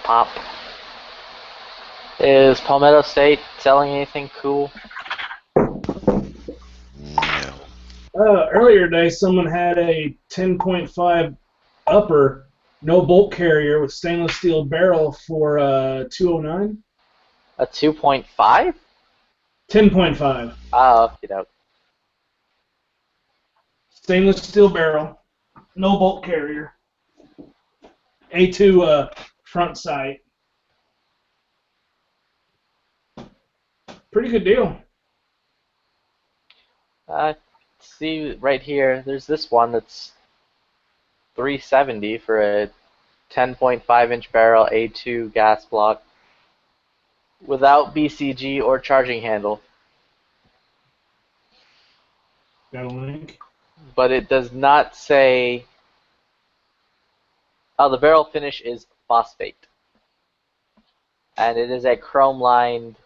Pop. Is Palmetto State selling anything cool? No. Earlier today, someone had a 10.5 upper, no bolt carrier with stainless steel barrel for $209. A 2.5? 10.5. Oh, you know. Stainless steel barrel, no bolt carrier. A2 front sight. Pretty good deal. See right here, there's this one that's $370 for a 10.5-inch barrel A2 gas block without BCG or charging handle. Got a link? But it does not say. Oh, the barrel finish is phosphate. And it is a chrome lined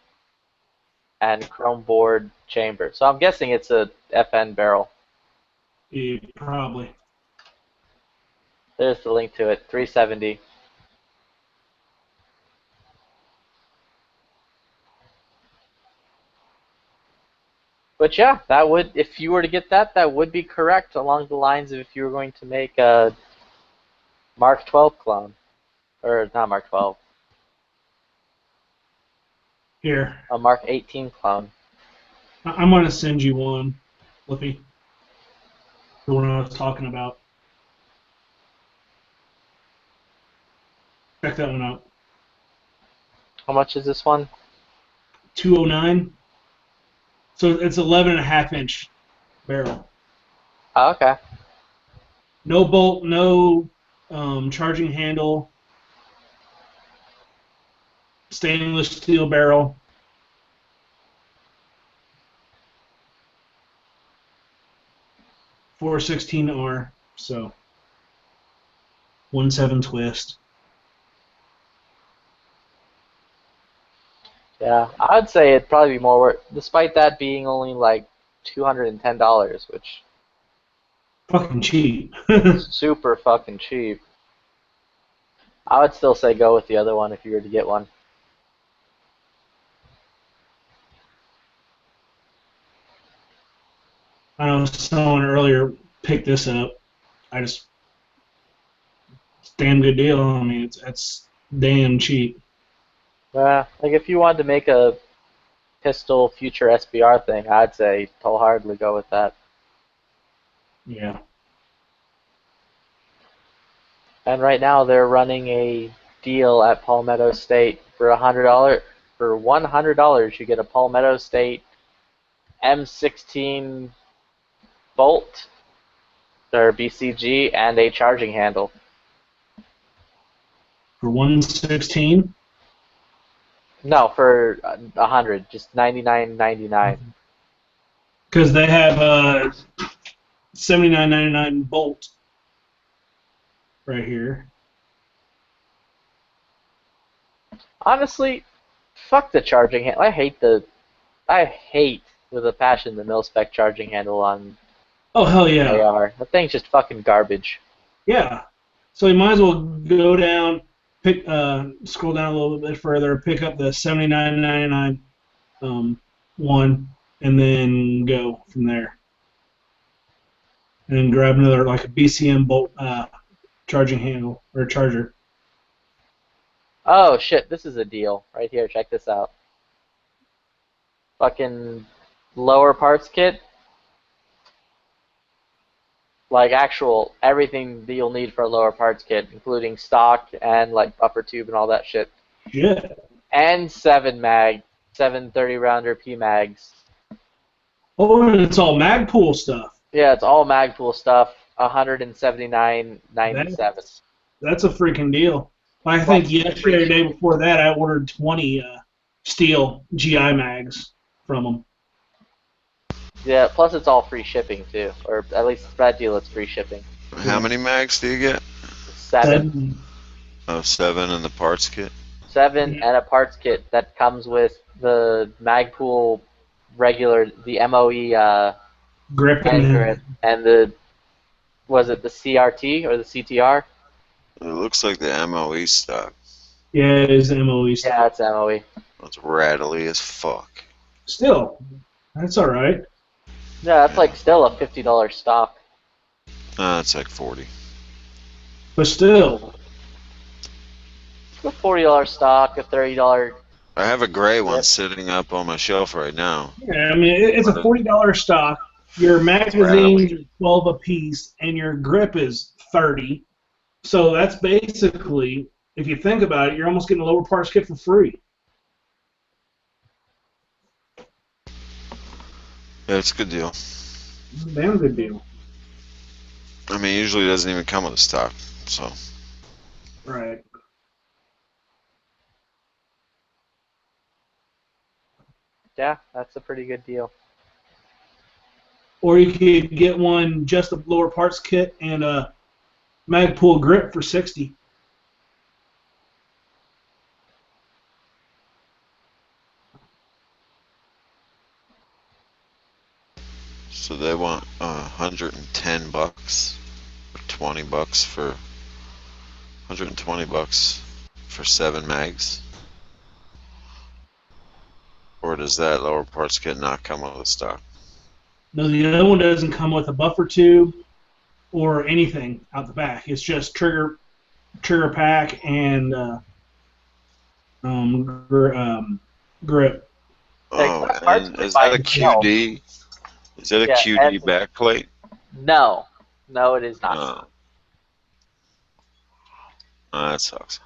and chrome bored chamber. So I'm guessing it's a FN barrel. Yeah, probably. There's the link to it, $370. But yeah, that would, if you were to get that, that would be correct along the lines of if you were going to make a Mark 12 clone. Or not Mark 12. Here. A Mark 18 clone. I'm going to send you one, Flippy. The one I was talking about. Check that one out. How much is this one? $209. So it's 11.5-inch barrel. Oh, okay. No bolt, no charging handle. Stainless steel barrel. .416R, so 1.7 twist. Yeah, I'd say it'd probably be more worth, despite that being only like $210, which Fucking cheap. is super fucking cheap. I would still say go with the other one if you were to get one. I know someone earlier picked this up. It's a damn good deal. I mean, it's damn cheap. Like if you wanted to make a pistol future SBR thing, I'd say wholeheartedly go with that. Yeah. And right now they're running a deal at Palmetto State for $100. For $100, you get a Palmetto State M16 bolt or BCG and a charging handle. For 116? No, for 100, just $99.99. Because they have a $79.99 bolt right here. Honestly, fuck the charging handle. I hate with a passion the mil-spec charging handle on Oh, hell yeah. AR. That thing's just fucking garbage. Yeah. So you might as well go down, scroll down a little bit further, pick up the $79.99 one, and then go from there. And then grab another, like a BCM bolt charging handle, or charger. Oh shit, this is a deal. Right here, check this out. Fucking lower parts kit. Like actual everything that you'll need for a lower parts kit, including stock and like upper tube and all that shit. Yeah. And 730 rounder P mags. Oh, and it's all Magpul stuff. Yeah, it's all Magpul stuff. $179.97. That's a freaking deal. I think yesterday or the day before that, I ordered 20 steel GI mags from them. Yeah, plus it's all free shipping too, or at least that deal it's free shipping. How many mags do you get? 7. Oh, 7 in the parts kit. 7 and a parts kit that comes with the Magpul regular, the MOE grip hand grip and the Was it the CRT or the CTR? It looks like the MOE stock. Yeah, it is MOE stuff. Yeah, it's MOE. It's rattly as fuck. Still, that's all right. Yeah, that's like still a $50 stock. It's like 40. But still, A $40 stock, a $30. I have a gray one Yep. sitting up on my shelf right now. yeah, I mean, it's a $40 stock. Your magazines are 12 a piece, and your grip is 30. So that's basically, if you think about it, you're almost getting a lower parts kit for free. Yeah, it's a good deal. It's a damn good deal. I mean, usually it doesn't even come with a stock, so. Right. Yeah, that's a pretty good deal. Or you could get one just a lower parts kit and a Magpul grip for 60. So they want $110 or $20 for $120 for 7 mags. Or does that lower parts kit not come with a stock? No, the other one doesn't come with a buffer tube or anything out the back. It's just trigger pack and grip. Oh, Except parts and kit is by that a itself. QD? Is that a Yeah, QD and- backplate? No. No, it is not. Oh. That sucks.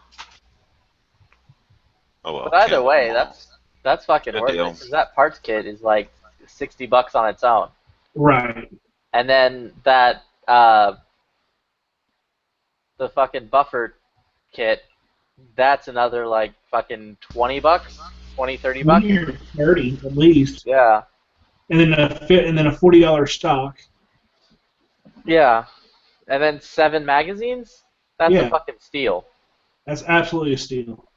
Oh well. But either can't way, do 'em all. that's fucking Good worth deal. it, because that parts kit is like $60 on its own. Right. And then that, the fucking buffer kit, that's another like fucking $20, 20, $30. Near 30 at least. Yeah. And then a $40 stock. Yeah. And then 7 magazines? That's Yeah. a fucking steal. That's absolutely a steal.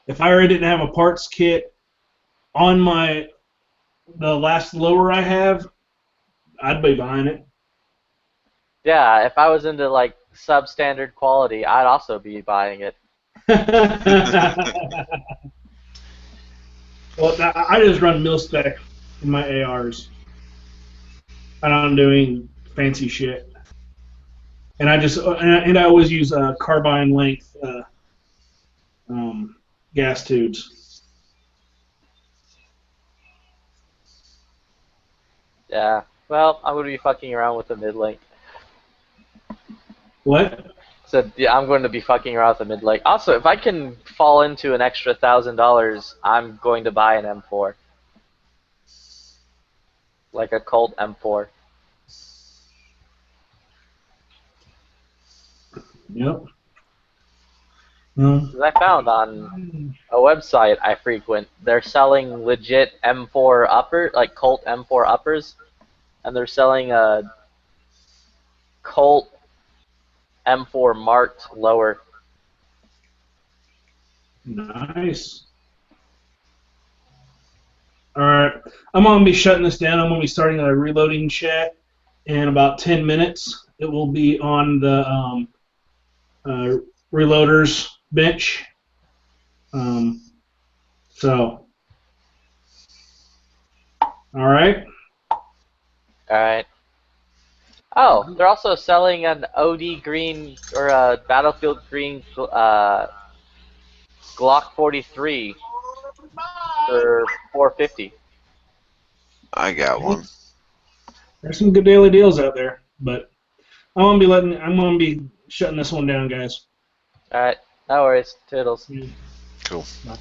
If I already didn't have a parts kit on the last lower I have, I'd be buying it. Yeah, if I was into like substandard quality, I'd also be buying it. Well, I just run mil spec in my ARs. I don't do any fancy shit. And I always use carbine length gas tubes. Yeah. Well, I'm going to be fucking around with the mid-length. What? So yeah, I'm going to be fucking around with the mid-length. Also, if I can fall into an extra $1,000, I'm going to buy an M4. Like a Colt M4. Yep. Well, 'Cause I found on a website I frequent, they're selling legit M4 like Colt M4 uppers, and they're selling a Colt M4 marked lower. nice. All right. I'm going to be shutting this down. I'm going to be starting a reloading chat in about 10 minutes. It will be on the reloaders bench. So, all right. Alright. Oh, they're also selling an OD green, or a Battlefield green Glock 43 for $450. I got one. There's some good daily deals out there, but I'm gonna be shutting this one down, guys. Alright, no worries. Toodles. Cool. Bye.